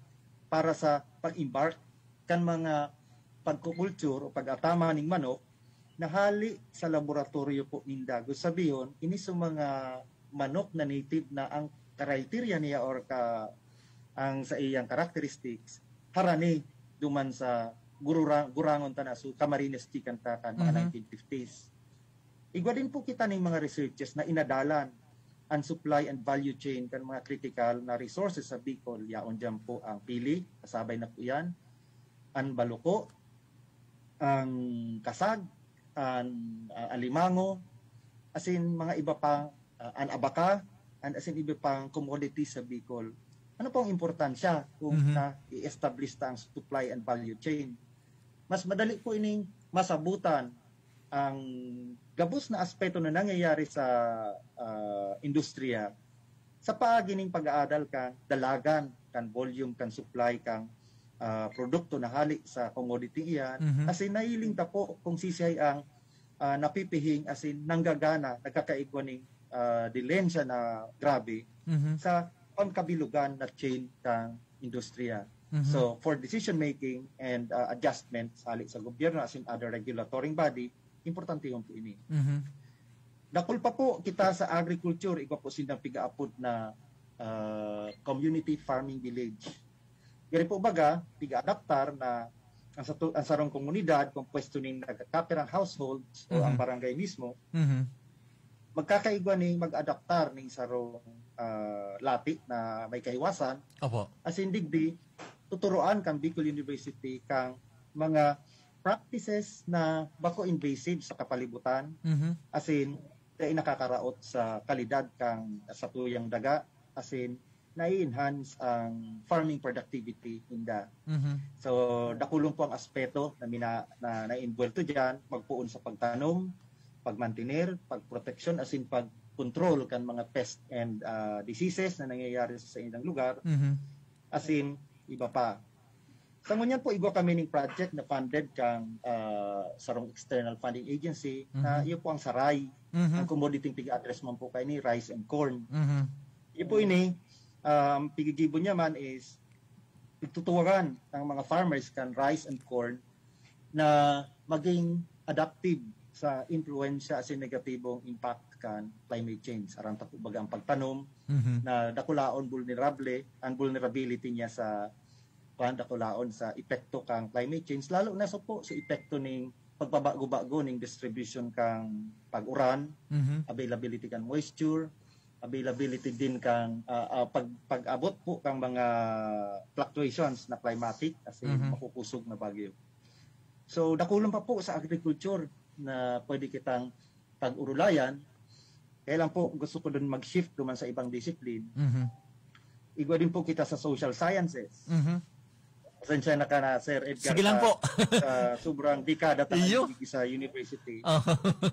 para sa pag-embark kan mga pagkukulture o pag-atama ning manok na hali sa laboratorio po ninda. Gusto sabihin, ini sa mga manok na native na ang criteria niya or ang sa iyang characteristics harani duman sa gurangon ta na so Camarines chicken ta kan mga 1950s. Igwa din po kita ning mga researchers na inadalan ang supply and value chain kan mga critical na resources sa Bicol. Yaon dyan po ang pili, kasabay na po yan, ang baluko, ang kasag, ang alimango, asin mga iba pang ang abaka, asin iba pang commodities sa Bicol. Ano pong importansya kung na-i-establish ang supply and value chain? Mas madali po ining masabutan ang gabos na aspeto na nangyayari sa industriya sa paagining pag-aadal kan dalagan, kan volume, kan supply, kan produkto na hali sa commodity iyan. Asin nailing ta po kung sisay ang napipihing asin nanggagana, nagkakaigwaning dilensya na grabe sa pangkabilugan na chain kang industriya. So for decision making and adjustments hali sa gobyerno asin other regulatory body, importante yung po ini. Dakol pa po kita sa agriculture, igwa po silang pigaapod na community farming village. Gari po baga, piga-adaptar na ang sarong komunidad, kung pwesto ning nagkakapirang households o ang barangay mismo, magkakaigwa ning mag-adaptar ning sarong lati na may kahiwasan. As in digdi, tuturuan kang Bicol University kang mga practices na bako invasive sa kapalibutan, as in ay nakakaraot sa kalidad kang sa tuyang daga, as in na-enhance ang farming productivity in the. So dakulong po ang aspeto na na-involve diyan, magpuon sa pagtanom, pagmantener, pagproteksyon, as in pag-control kan mga pest and diseases na nangyayari sa inyong lugar. As in iba pa. Sa ngunyan po, iba kami ng project na funded kang sarong external funding agency na iyo po ang saray. Ang commodity pig-address man po kayo ni rice and corn. Iyo po ini, pigigibo niya man is itutuwaran ng mga farmers kan rice and corn na maging adaptive sa influensya sa negatibong impact kan climate change. Aram ta po baga ang pagtanom na dakulaon ang vulnerability niya sa dakulaon sa epekto kang climate change, lalo na sa po sa epekto ning pagbabago-bago ning distribution kang pag-uran, availability kan moisture, availability din kang pag-abot po kang mga fluctuations na climatic as in makukusog na bagyo. So dakulang pa po sa agriculture na pwede kitang pag-urulayan. Kaya lang po gusto ko dun mag-shift duman sa ibang discipline. Igwa din po kita sa social sciences. Pasensya na ka na, Sir Edgar. Sige lang po. Sobrang dekada tayo sa university.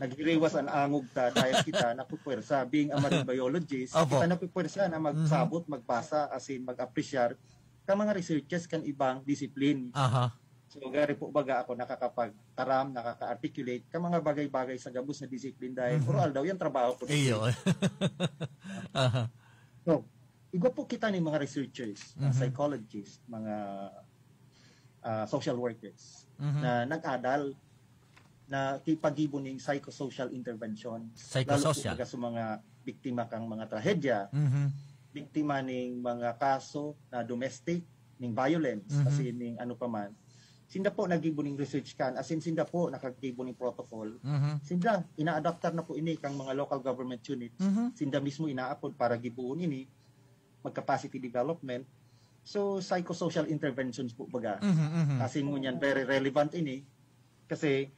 Nagiriwas ang angog dahil kita napupwersa. Being a marine biologist, kita napupwersa na magsabot, magbasa, as in mag-appreciate ka mga researchers kan ibang discipline. So, gari po baga ako nakakapagtaram, nakaka-articulate ka mga bagay-bagay sa gabos na discipline dahil oral daw yung trabaho ko. Iyo. So, igwa po kita ni mga researchers, psychologists, mga social workers na nag-adal na kipagibo ning psychosocial intervention. Psychosocial. Lalo po sa mga biktima kang mga trahedya, biktima ning mga kaso na domestic, ning violence, kasi ning ano pa man. Sinda po nagibo ning research kan, as in sinda po nakagibo ning protocol. Sinda ina-adaptar na po ini kang mga local government units. Sinda mismo inaapod para gibuon ini mag-capacity development. So psychosocial interventions po baga. Kasi ngunyan very relevant ini kasi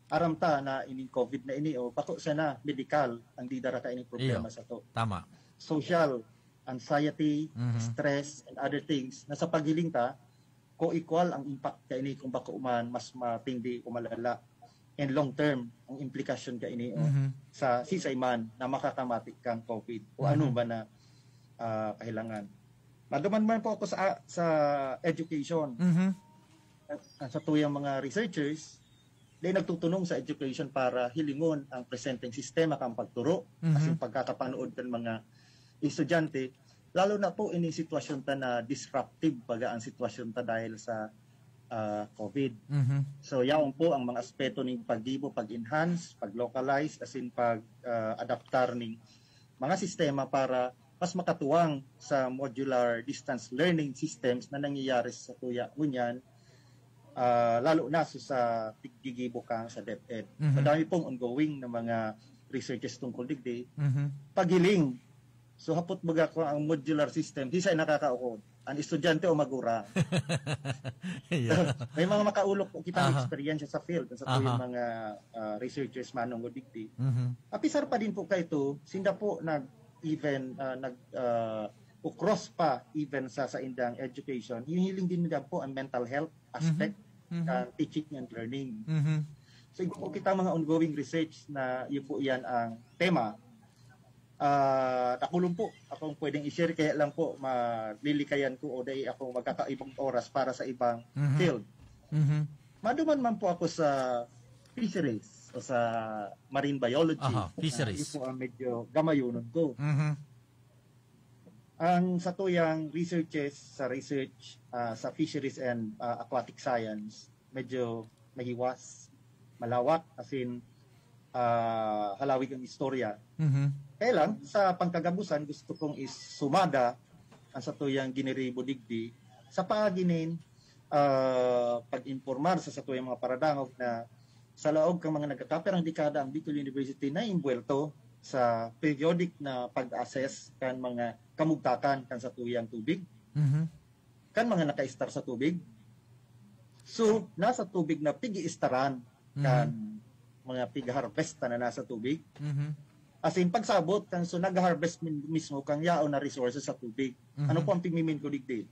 aram ta na ini COVID na ini o pako sa na medical ang di dara ka ini problema sa to. Tama. Social, anxiety, stress and other things na sa paghiling ta co-equal ang impact ka ini kung baka uman mas matindi o malala and long term ang implication ka ini sa sisay man na makakamatik kang COVID o ano ba na kahilangan. Maduman man po ako sa education. Sa tuyang mga researchers di nagtutunong sa education para hilingon ang presenting sistema kang pagturo kasi pagkakapanood ng mga estudyante. Lalo na po ini sitwasyon ta na disruptive baga ang sitwasyon ta dahil sa COVID. So yaon po ang mga aspeto ning paggibo, pag-enhance, pag-localize, as in pag-adaptar ning mga sistema para mas makatuwang sa modular distance learning systems na nangyayari sa tuya unyan, lalo na sa tiggigibo kang sa DepEd. Madami pong ongoing na mga researches tungkol digdi. Pagiling. So hapot baga ko ang modular system, di sa nakakaukod. Ang estudyante o magura. May mga makaulok po kita experience sa field sa tuyong mga researchers manong o digdi. Apisar pa din po kayo ito, sinda po even cross pa even sa indang education, hihiling din nila po ang mental health aspect teaching and learning. So ito po kita mga ongoing research na yun po yan ang tema. Nakulong po akong pwedeng i-share kaya lang po malilikayan ko o dahil ako magkakaibang oras para sa ibang field. Maduman man po ako sa fisheries o sa marine biology. Fisheries. Ito po ang medyo gamayonon ko. Ang sa tuyang researches sa research sa fisheries and aquatic science medyo mahiwas, malawak, as in halawig ang istorya. Kaya lang, sa pangkagabusan, gusto kong sumada ang sa tuyang giniribo digdi sa paginin pag-informar sa tuyang mga paradangog na sa laog kang mga nagkakaperang dekada ang Bicol University na imbuelto sa periodic na pag-assess kan mga kamugtakan kan sa tuyang tubig. kan mga naka-star sa tubig. So, nasa tubig na pigi-istaran kan mga pig-harvest na nasa tubig. As in, pagsabot kan so nag-harvest mismo kang yao na resources sa tubig. Ano po ang pigmimin ko digdi?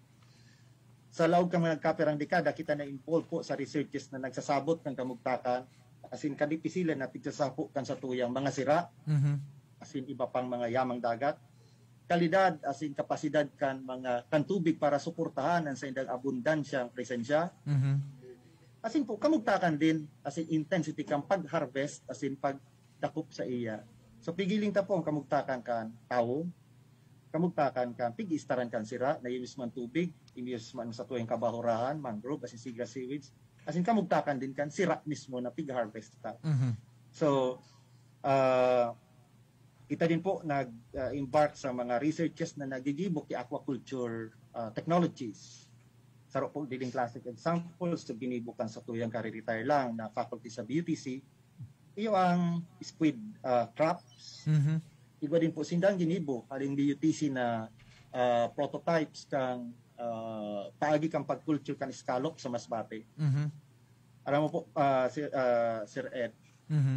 Sa laog kang mga kaperang dekada, kita na involved po sa researches na nagsasabot ng kamugtakan. As in, kadipisilan na tigsasapo kan sa tuyang mga sira. As in, iba pang mga yamang dagat. Kalidad, as in, kapasidad kan mga kan tubig para suportahan ang sa indang abundansyang presensya. As in po, kamugtakan din, as in, intensity kang pag-harvest, as in, pagdakop sa iya. So, pigiling ta po ang kamugtakan kan tao, kamugtakan kan pig-istaran kan sira, na imis man tubig, imis man sa tuwing kabahurahan, mangrove, as in, siga seaweeds, as in, kamugtakan din kan sira mismo na pig-harvest ta. So, kita din po nag-embark sa mga researches na nagigibok yung aquaculture technologies. Saro po din classic examples to ginibukan sa tuyang kare-retire lang na faculty sa BUTC. Iyo ang squid traps. Iba din po sindang ginibo aling BUTC na prototypes kang paagi kang pag-culture kan scallop sa Masbate. Alam mo po, Sir Ed,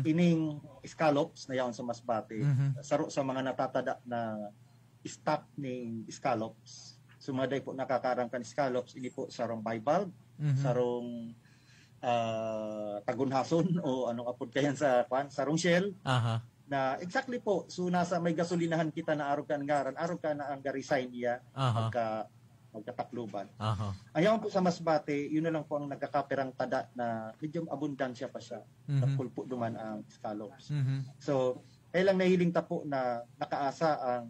ining scallops na yaon sa Masbate, saro sa mga natatada na stock ng scallops. Sumaday po nakakarang kan scallops, ini po sarong bivalve, sarong tagunhason o anong apod kayan sa sarong shell. Na exactly po, so nasa may gasolinahan kita na araw ka na ang ga-resign niya magkatakluban. Ayaw po sa Masbate, yun na lang po ang nagkakaperang tada na medyo abundansya pa siya. Napulpo duman ang scallops. So, ay lang nahiling ta po na nakaasa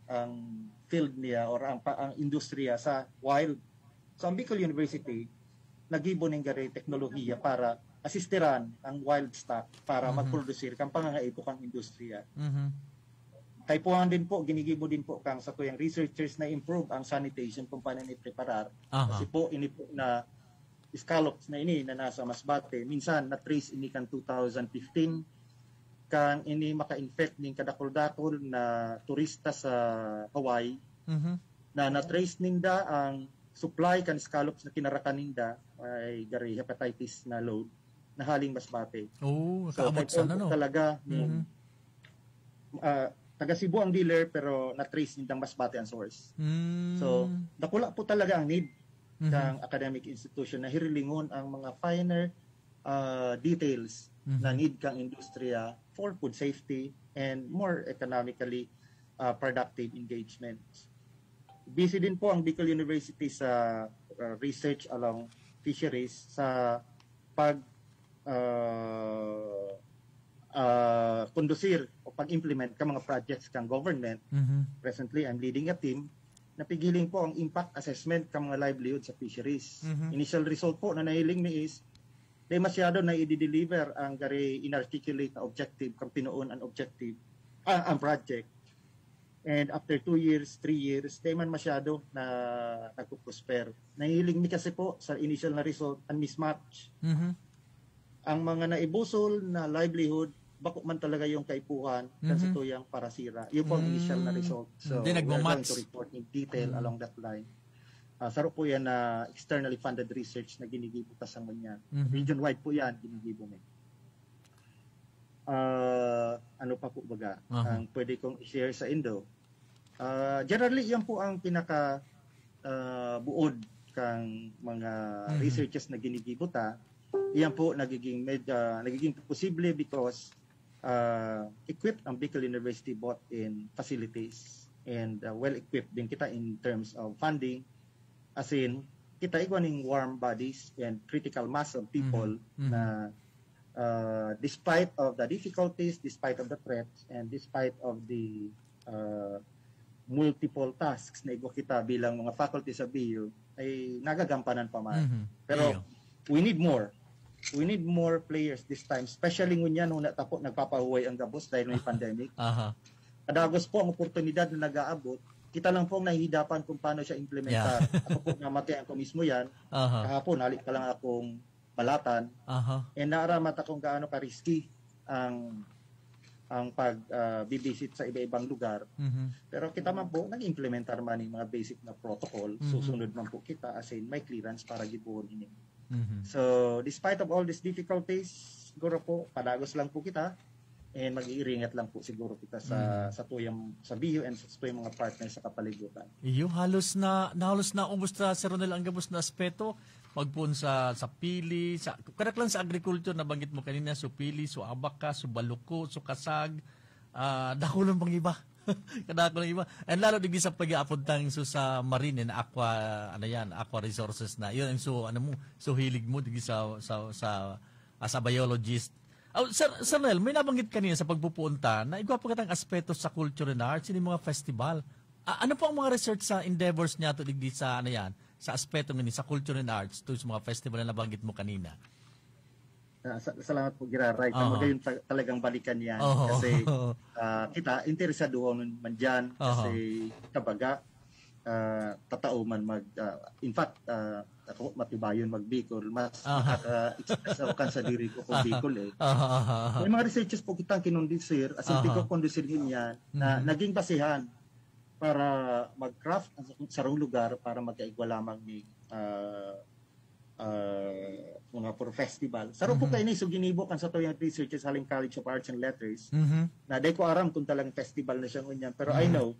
ang field niya or ang industriya sa wild. So, ang Bicol University, nagibo ng gari teknolohiya para asistiran ang wild stock para magprodusir kang pangangaipo kang industriya. Kay puhan din po, ginigibo din po kang sa tuyang researchers na improve ang sanitation kung paano ni-preparar. Kasi po, ini po na scallops na ini na nasa Masbate, minsan na-trace ini kan 2015 kang ini maka-infect ning kadakol-dakol na turista sa Hawaii na na-trace ninda ang supply kan scallops na kinarakan ninda ay gari hepatitis na load na haling Masbate. So, sana no? Talaga taga Cebu ang dealer pero na-trace nindang Masbate ang source. So, nakula po talaga ang need ng academic institution na hirilingon ang mga finer details na need kang industriya for food safety and more economically productive engagements. Busy din po ang Bicol University sa research along fisheries sa kondusir o pag-implement ka mga projects kang government. Presently, I'm leading a team na pigiling po ang impact assessment ka mga livelihood sa fisheries. Initial result po na nahiling mi is di masyado na i-deliver ang gari inarticulate na objective kang pinuon ang objective ang project. And after 2 years, 3 years, di man masyado na nagpo-prosper. Nahiling mi kasi po sa initial na result ang mismatch. Ang mga naibusol na livelihood, bako man talaga yung kaipuhan sa tuyang parasira. Yun po ang initial na result. So, we're going to report in detail along that line. Saro po yan na externally funded research na ginigibo ta sa ganyan. Region-wide po yan, ginigibo mo. Ano pa po baga? Ang pwede kong i-share sa Indo. Generally, yan po ang pinaka buod kang mga researches na ginigibo ta. Yan po nagiging posible because equipped ang Bicol University both in facilities and well-equipped din kita in terms of funding. As in, kita iguaning warm bodies and critical mass of people na despite of the difficulties, despite of the threats, and despite of the multiple tasks na kita bilang mga faculty sa BU, ay nagagampanan pa man. Pero we need more. We need more players this time, especially ngunyan nung natapos nagpapahuway ang gabos dahil may pandemic. Kadagos po ang oportunidad na nag-aabot. Kita lang pong nahihidapan kung paano siya implementar. Ako po namatayan ko mismo yan. Kahapon, halik ka lang akong balatan. And naaramat akong gaano ka-risky ang ang pag-visit sa iba-ibang lugar. Pero kita man po, nag-implementar man yung mga basic na protocol. Susunod man po kita as in may clearance para gibuon ini. So, despite of all these difficulties, siguro po, padagos lang po kita and mag-iingat lang po siguro kita sa tuyang sa BIO and sa tuyang mga partners sa kapalibutan. Iyo, halos na ubos na, Sir Ronel, ang gabos na aspeto. Magpun sa pili, kadak lang sa agriculture na banggit mo kanina, so pili, so abaka, so baluko, so kasag, dako lang pang iba. Kadako lang iba. And lalo digdi sa pag-aapuntang so sa marine and aqua resources na. Yun so so hilig mo digdi sa as a biologist. Sir Nel, may nabanggit kanina sa pagpupunta na igwa pa katang aspeto sa culture and arts, yung mga festival. Ano po ang mga research sa endeavors niya to digdi sa sa aspeto ng sa culture and arts to sa mga festival na nabanggit mo kanina? Salamat po, Giraray. Magayon talagang balikan yan. Kasi kita, interesado man dyan. Kasi kabaga, tatao man in fact, ako matibayon mag-Bicol. Mas nakaka-express ako kan sa diri ko kung Bicol eh. May mga researches po kitang kinondisir, as in pagkakondisirin yan, na naging basihan para mag-craft sa rong lugar para magkaigwa lamang ni mga for festival. Saro po kayo so ginibo kan sa tuyang researches haling College of Arts and Letters na day ko aram kung talang festival na siya ngunyan. Pero I know,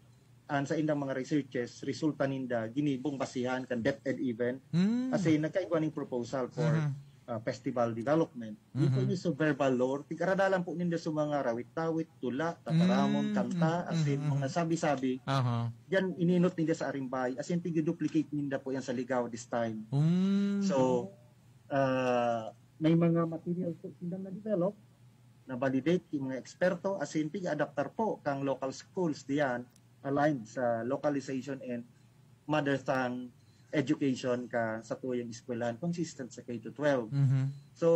sa indang mga researches, resulta ninda ginibong basihan kan DepEd event kasi nagkaigwa ning proposal for festival development. Ito ni so verbal lore, tikaradalan po ninda sa mga rawit-tawit, tula, tataramon, kanta, as in mga sabi-sabi. Yan ininot ninda sa Arimbay, as in tig-duplicate ninda po yan sa Ligaw this time. So, may mga materials po ninda na-develop, na-validate yung mga eksperto, as in tig-adaptar po kang local schools diyan, aligned sa localization and mother tongue education ka sa tuyang eskwelahan consistent sa K-12. So,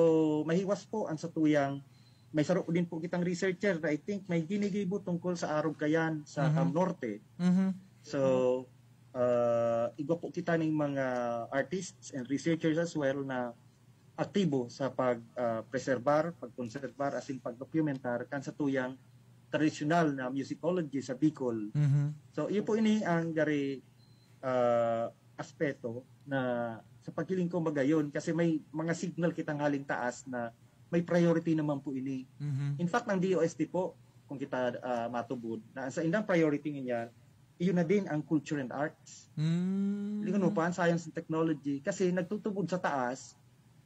mahiwas po ang sa tuyang, may saro din po kitang researcher na I think may ginigibo tungkol sa Arog Kayan sa Cam Norte. So, igwa po kita ng mga artists and researchers as well na aktibo sa pag-preserbar, pag-conservar, as in pag-documentar kan sa tuyang traditional na musicology sa Bicol. So, iyo po ini ang dari aspeto na sa pagkiling ko magayon kasi may mga signal kitang haling taas na may priority naman po ini. In fact, ng DOST po, kung kita matubod, na sa indang priority niyan, iyon na din ang culture and arts. Lingon pa, science and technology, kasi nagtutubod sa taas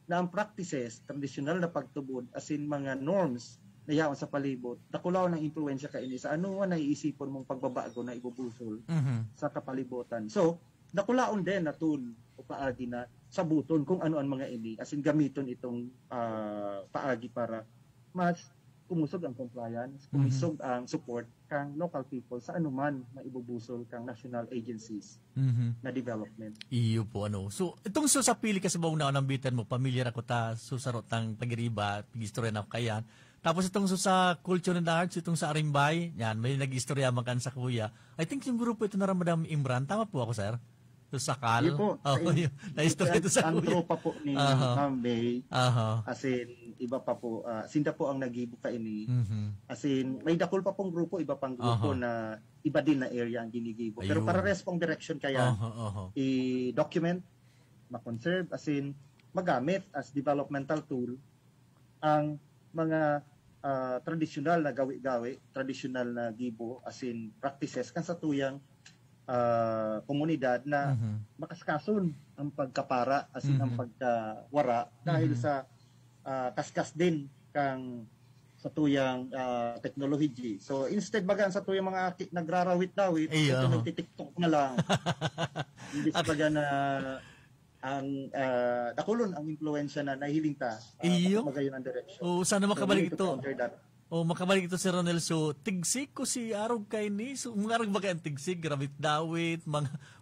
na ang practices, traditional na pagtubod, as in mga norms na yaon sa palibot, nakulaw ng impluensya ka ini sa ano na iisipon mong pagbabago na ibubusol sa kapalibutan. So, nakulaon din na tool o paagi na sabuton kung ano ang mga ini, as in gamiton itong paagi para mas kumusog ang compliance, kumusog ang support kang local people sa anuman na ibubusol kang national agencies na development. Iyo po So, itong sa pili kasi bawang na anambitan mo, pamilyar ako ta susarot ng pagiriba, pag-istorya na kayan. Tapos itong sa culture and arts, itong sa Arimbay, yan, may nag-istorya makan sa kuya. I think yung grupo ito na Ramadam Imran, tama po ako, sir? Ito sa Kal. Yun po. Na-istorya ito sa kuya. Ang tropa po ni Mambay, as in, iba pa po, sinda po ang nag-ibo ka ini. As in, may dakol pa pong grupo, iba pang grupo na iba din na area ang ginigibo. Pero para respong direction kaya, i-document, ma-conserve, as in, magamit as developmental tool ang mga traditional na gawi-gawi, traditional na gibo, as in practices kan sa tuyang komunidad na makaskason ang pagkapara, as in ang pagkawara dahil sa kaskas din kang sa tuyang technology. So instead bagan sa tuyang mga nagrarawit-dawit, ito nagtitiktok na lang. Hindi sa baga na ang nakulon ang impluensya na nahiling ta magayon ang direction. Sana makabalik ito. Makabalik ito si Ronel. So, tigsik ko si Arog kay ni. So, mga arog baka ang tigsik, gravit dawit,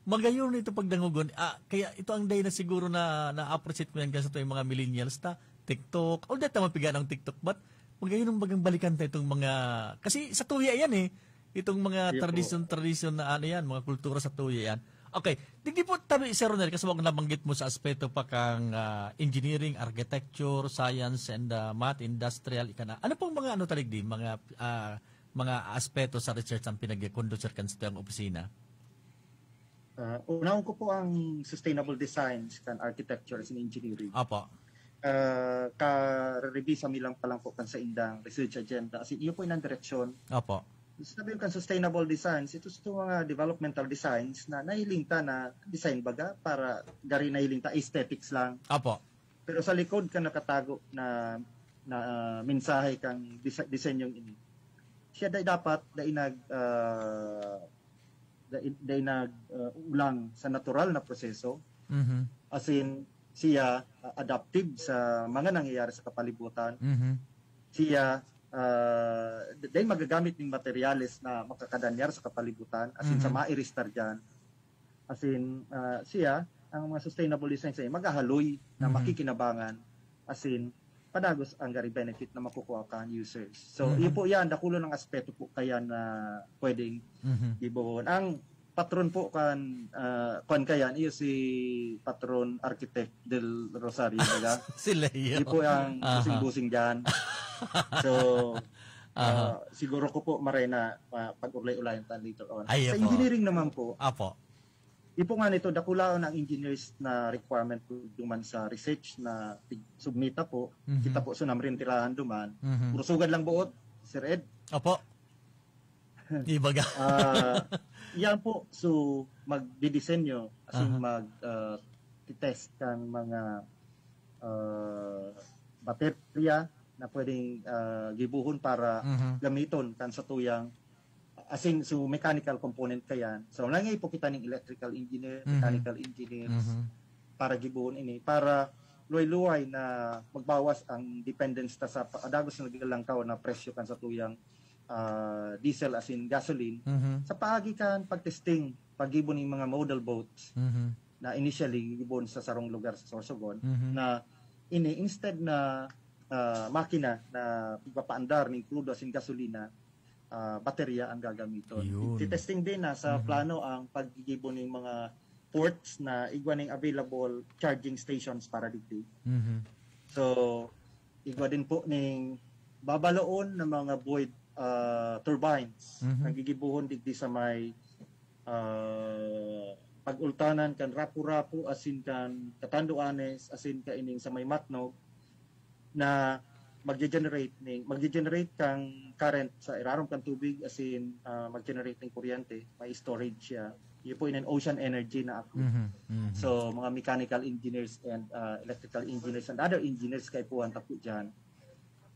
magayon ito pagdangugon. Kaya ito ang day na siguro na-appreciate ko yan kasi ito yung mga millennials ta. TikTok. All that naman piga ng TikTok. But, magayon ang bagang balikan ta itong mga, kasi sa tuya yan itong mga tradisyon na yan, mga kultura sa tuya yan. Okay, hindi po tabi Sir Ronel kasi wag nabanggit mo sa aspeto pa kang engineering, architecture, science and math, industrial ikana. Ano pong mga taligdi, mga aspeto sa research ang pinag-conduct sa kanstang opisina? Unaon ko po ang sustainable designs kan architecture and engineering. Apo. Ka-revisa mi lang pa lang po kan sa indang research agenda. Kasi iyo po inang direksyon. Apo. Sabi ko kan sustainable designs, ito sa mga developmental designs na nahiling ta na design baga para gari nahiling ta aesthetics lang. Apo. Pero sa likod ka nakatago na mensahe kang disenyong ini. Siya dapat ulang sa natural na proseso. Mm-hmm. As in siya adaptive sa mga nangyayari sa kapalibutan. Mm-hmm. Siya dahil magagamit ng materyales na makakadanyar sa kapalibutan as in sa mairistar dyan. As in siya ang mga sustainable design sa magahaloy na makikinabangan as in padagos ang gari benefit na makukuha ka users. So yun po yan, dakulo ng aspeto po kaya na pwedeng ibuhon. Ang patron po kan kayan iyo si patron architect del Rosario baga. Si Leo. Iyo po ang busing-busing dyan. So siguro ko po marena pag-ulay-ulayan tan later on. Sa engineering naman po. Apo. Ipo nga nito dakulaon ang engineers na requirement po duman sa research na submita po. Kita po sunamrin tirahan duman. Urusugan lang buot, Sir Ed. Opo. Ibaga. Yan po so magdidisenyo as in test kan mga baterya na pwedeng gibuhon para gamiton kan sa tuyang as in so mechanical component kayan. So langay po kita ng electrical engineer, mechanical engineers para gibuhon ini para luway-luway na magbawas ang dependence ta sa adagos na naglalangkaw na presyo kan sa tuyang diesel as in gasoline sa paagi kan pagtesting paggibon ng mga model boats na initially gibon sa sarong lugar sa Sorsogon na ini instead na makina na pagpapaandar ng crude as in gasolina baterya ang gagamiton. Testing din na sa plano ang paggigibon ng mga ports na igwa ng available charging stations para dito. So igwa din po ng babaloon ng mga Boyd turbines ang gigibuhon digdi sa may pag-ultanan kan rapu-rapu asin kan Katanduanes asin ka ining sa may Matnog na magge-generate kang current sa irarom kang tubig asin mag-generate ng kuryente, may storage siya. Yun po in an ocean energy na ako. So mga mechanical engineers and electrical engineers and other engineers kay puwan tapo dyan.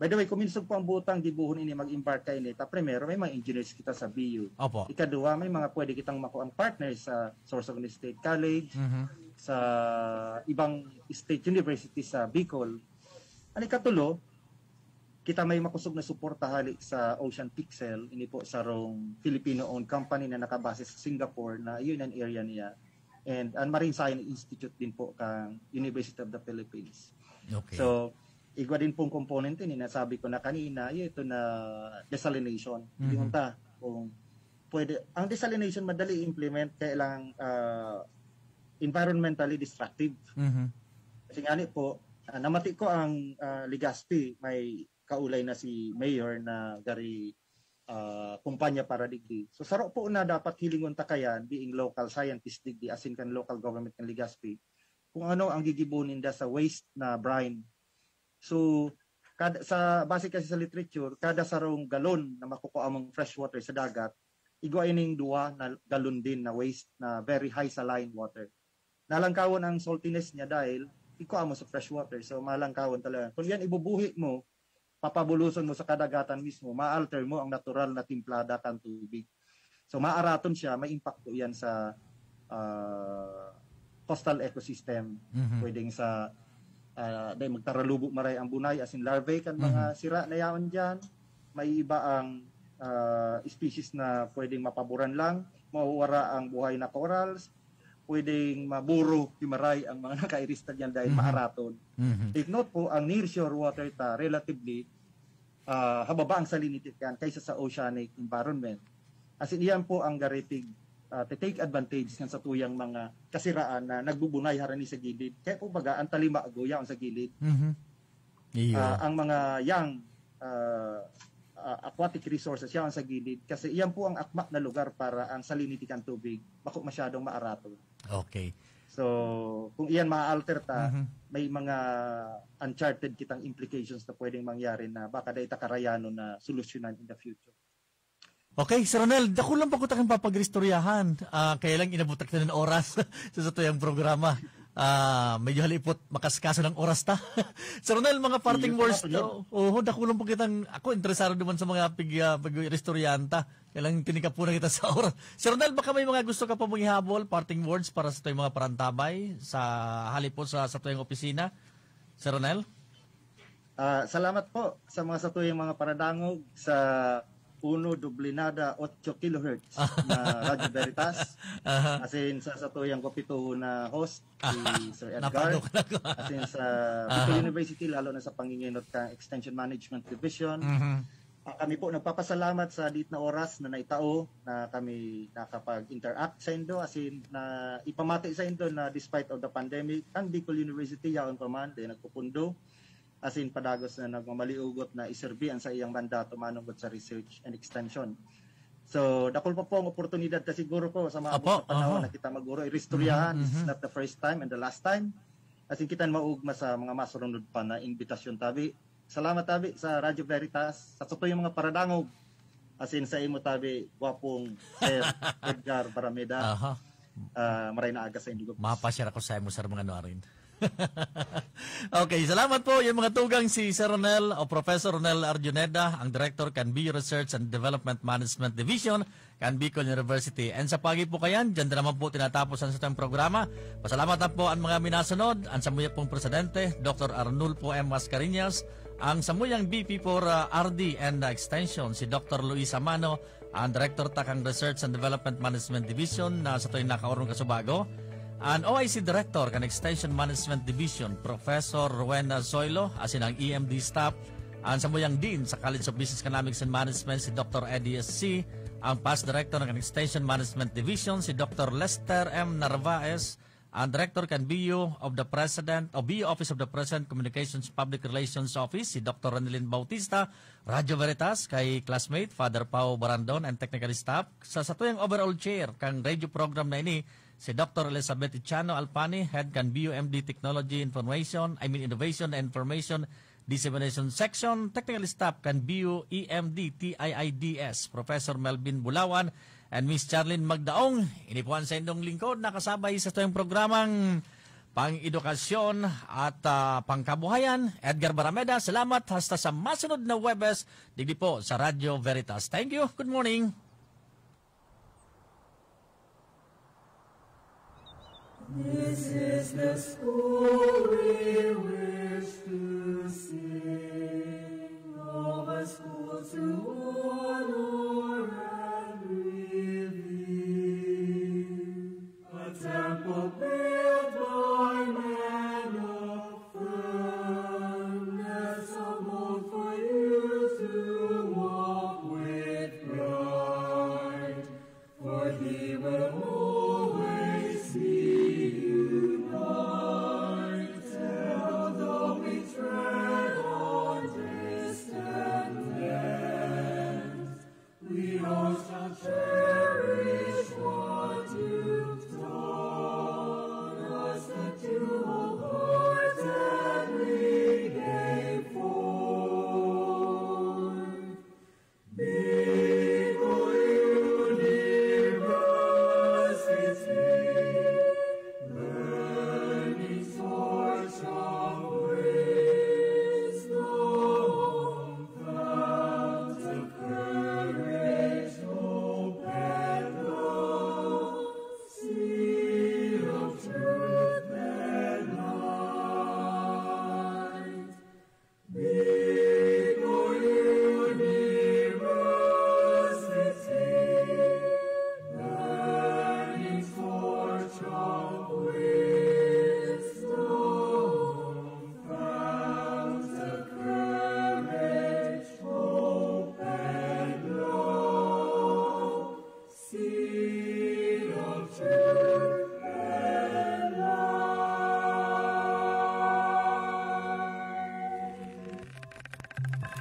By the way, kuminsog po ang butang gibuhon ini mag-embark kay nita. Primero, may mga engineers kita sa BU. Opo. Ikadua, may mga pwede kitang makuha ang partners sa Sorsogon State College, sa ibang state university sa Bicol. Ang ikatulo, kita may makusog na suporta halik sa Ocean Pixel, ini po sa rong Filipino-owned company na nakabase sa Singapore na yun ang area niya. And ang Marine Science Institute din po kang University of the Philippines. Okay. So, igwa din pong component ini nasabi ko na kanina, ito na desalination. Hindi unta kung pwede. Ang desalination madali implement kailang environmentally destructive. Kasi nga po, namati ko ang Legazpi, may kaulay na si Mayor na gari kumpanya para digdi. So saro po na dapat hilingon takayan being local scientist digdi asin kan local government ng Legazpi kung ano ang gigibunin da sa waste na brine. So sa base kasi sa literature, kada sarong galon na makukuha mong fresh water sa dagat, igwa ining 2 na galon din na waste na very high saline water. Nalangkawon ang saltiness niya dahil ikuha mo sa fresh water. So malangkawon talaga. Kung yan ibubuhi mo, papabuluson mo sa kadagatan mismo, ma-alter mo ang natural na timplada kan tubig. So maaraton siya, may impacto yan sa coastal ecosystem. Pwedeng sa dahil magtaralubog maray ang bunay as in larvae kan mga sira na yaon dyan. May iba ang species na pwedeng mapaboran lang, mawawara ang buhay na corals, pwedeng maburo, himaray ang mga nakairista dyan dahil maaraton. If not po, ang nearshore water ta relatively hababa ang salinity yan kaysa sa oceanic environment. As in, iyan po ang garitig take advantage ng sa tuyang mga kasiraan na nagbubunay harani sa gilid. Kaya po baga, ang talima agoya sa gilid. Ang mga young aquatic resources yan sa gilid kasi iyan po ang akma na lugar para ang salinitikan tubig bako masyadong maarato. Okay. So, kung iyan ma-alter ta, may mga uncharted kitang implications na pwedeng mangyari na baka da itakarayano na solusyonan in the future. Okay, Sir Ronel, dako lang pa ko takang papagristoryahan. Kaya lang inabutak na ng oras sa tuyang programa. Medyo halipot makaskaso ng oras ta. Sir Ronel, mga parting words. Dako lang po kitang, ako interesado naman sa mga pag-ristoryanta. Kaya lang tinika po na kita sa oras. Sir Ronel, baka may mga gusto ka pa mong ihabol, parting words para sa tuyang mga parantabay sa halipot sa tuyang opisina? Sir Ronel? Salamat po sa mga satuyang mga paradangog sa 1.8 kHz na Radio Veritas. Asin sa tuyang kopito na host, si Sir Edgar. Asin sa Bicol University, lalo na sa panginginot ka Extension Management Division. Kami po nagpapasalamat sa dit na oras na naitao na kami nakapag-interact sa Indo. Asin na ipamati sa Indo na despite of the pandemic, ang Bicol University yaon pa man, nagpupundo. Asin padagos na nagmamaliugot na iserbihan sa iyang mandato manungkot sa research and extension. So, dakol pa po ang oportunidad kasi siguro ko sa mga panahon na kita maguro iristoryahan. This is not the first time and the last time. Asin kita maugma sa mga masurunod pa na invitasyon tabi. Salamat tabi sa Radio Veritas, sa tutoy yung mga paradangog. Asin sa imo tabi, gwapong Sir Edgar Barameda. Maray na aga sa Indigo. Mapasyar ako sa imo sa mga nuarin. Okay, salamat po yung mga tugang si Sir Ronel o Professor Ronel Arjuneda, ang Director Canbio Research and Development Management Division, Bicol University. And sa pagi po kayan, dyan na naman po tinatapos ang sa itong programa. Pasalamat na po ang mga minasunod, ang samuya pong Presidente, Dr. Arnulfo M. Mascareñas, ang samuyang VP for RD and Extension, si Dr. Luis Amano, ang Director Takang Research and Development Management Division na sa ito'y nakaurong Kasubago. Ang OIC Director kan Extension Management Division, Professor Rowena Zoilo, asin ang EMD staff, ang samuyang Dean sa College of Business Economics and Management, si Dr. Eddie S.C., ang Past Director ng Extension Management Division, si Dr. Lester M. Narvaez, ang Director kan BU of the President, o BU Office of the President Communications Public Relations Office, si Dr. Renelin Bautista, Radio Veritas, kay classmate, Father Pao Barandon, and technical staff, sa satuyang overall chair, kang radio program na ini, si Dr. Elizabeth Ichano Alpani, Head kan BUMD Technology Innovation and Information Dissemination Section, Technical Staff kan BU EMD TIIDS, Professor Melvin Bulawan, and Miss Charlene Magdaong. Inipuan sa indong lingkod, nakasabay sa itong programang pang-edukasyon at pangkabuhayan. Edgar Barameda, salamat hasta sa masunod na Webes, digdi po sa Radio Veritas. Thank you. Good morning. This is the school we wish to sing, of a school to honor and reveal, a temple built by men of firmness, a mold for you to walk with pride, for He will always be cherish what you've taught.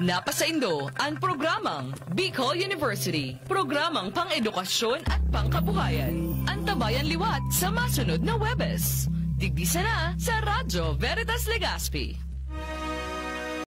Napasaindo ang programang Bicol University, programang pang-edukasyon at pangkabuhayan. Antabayan liwat sa masunod na Webes. Digdisa na sa Radyo Veritas Legazpi.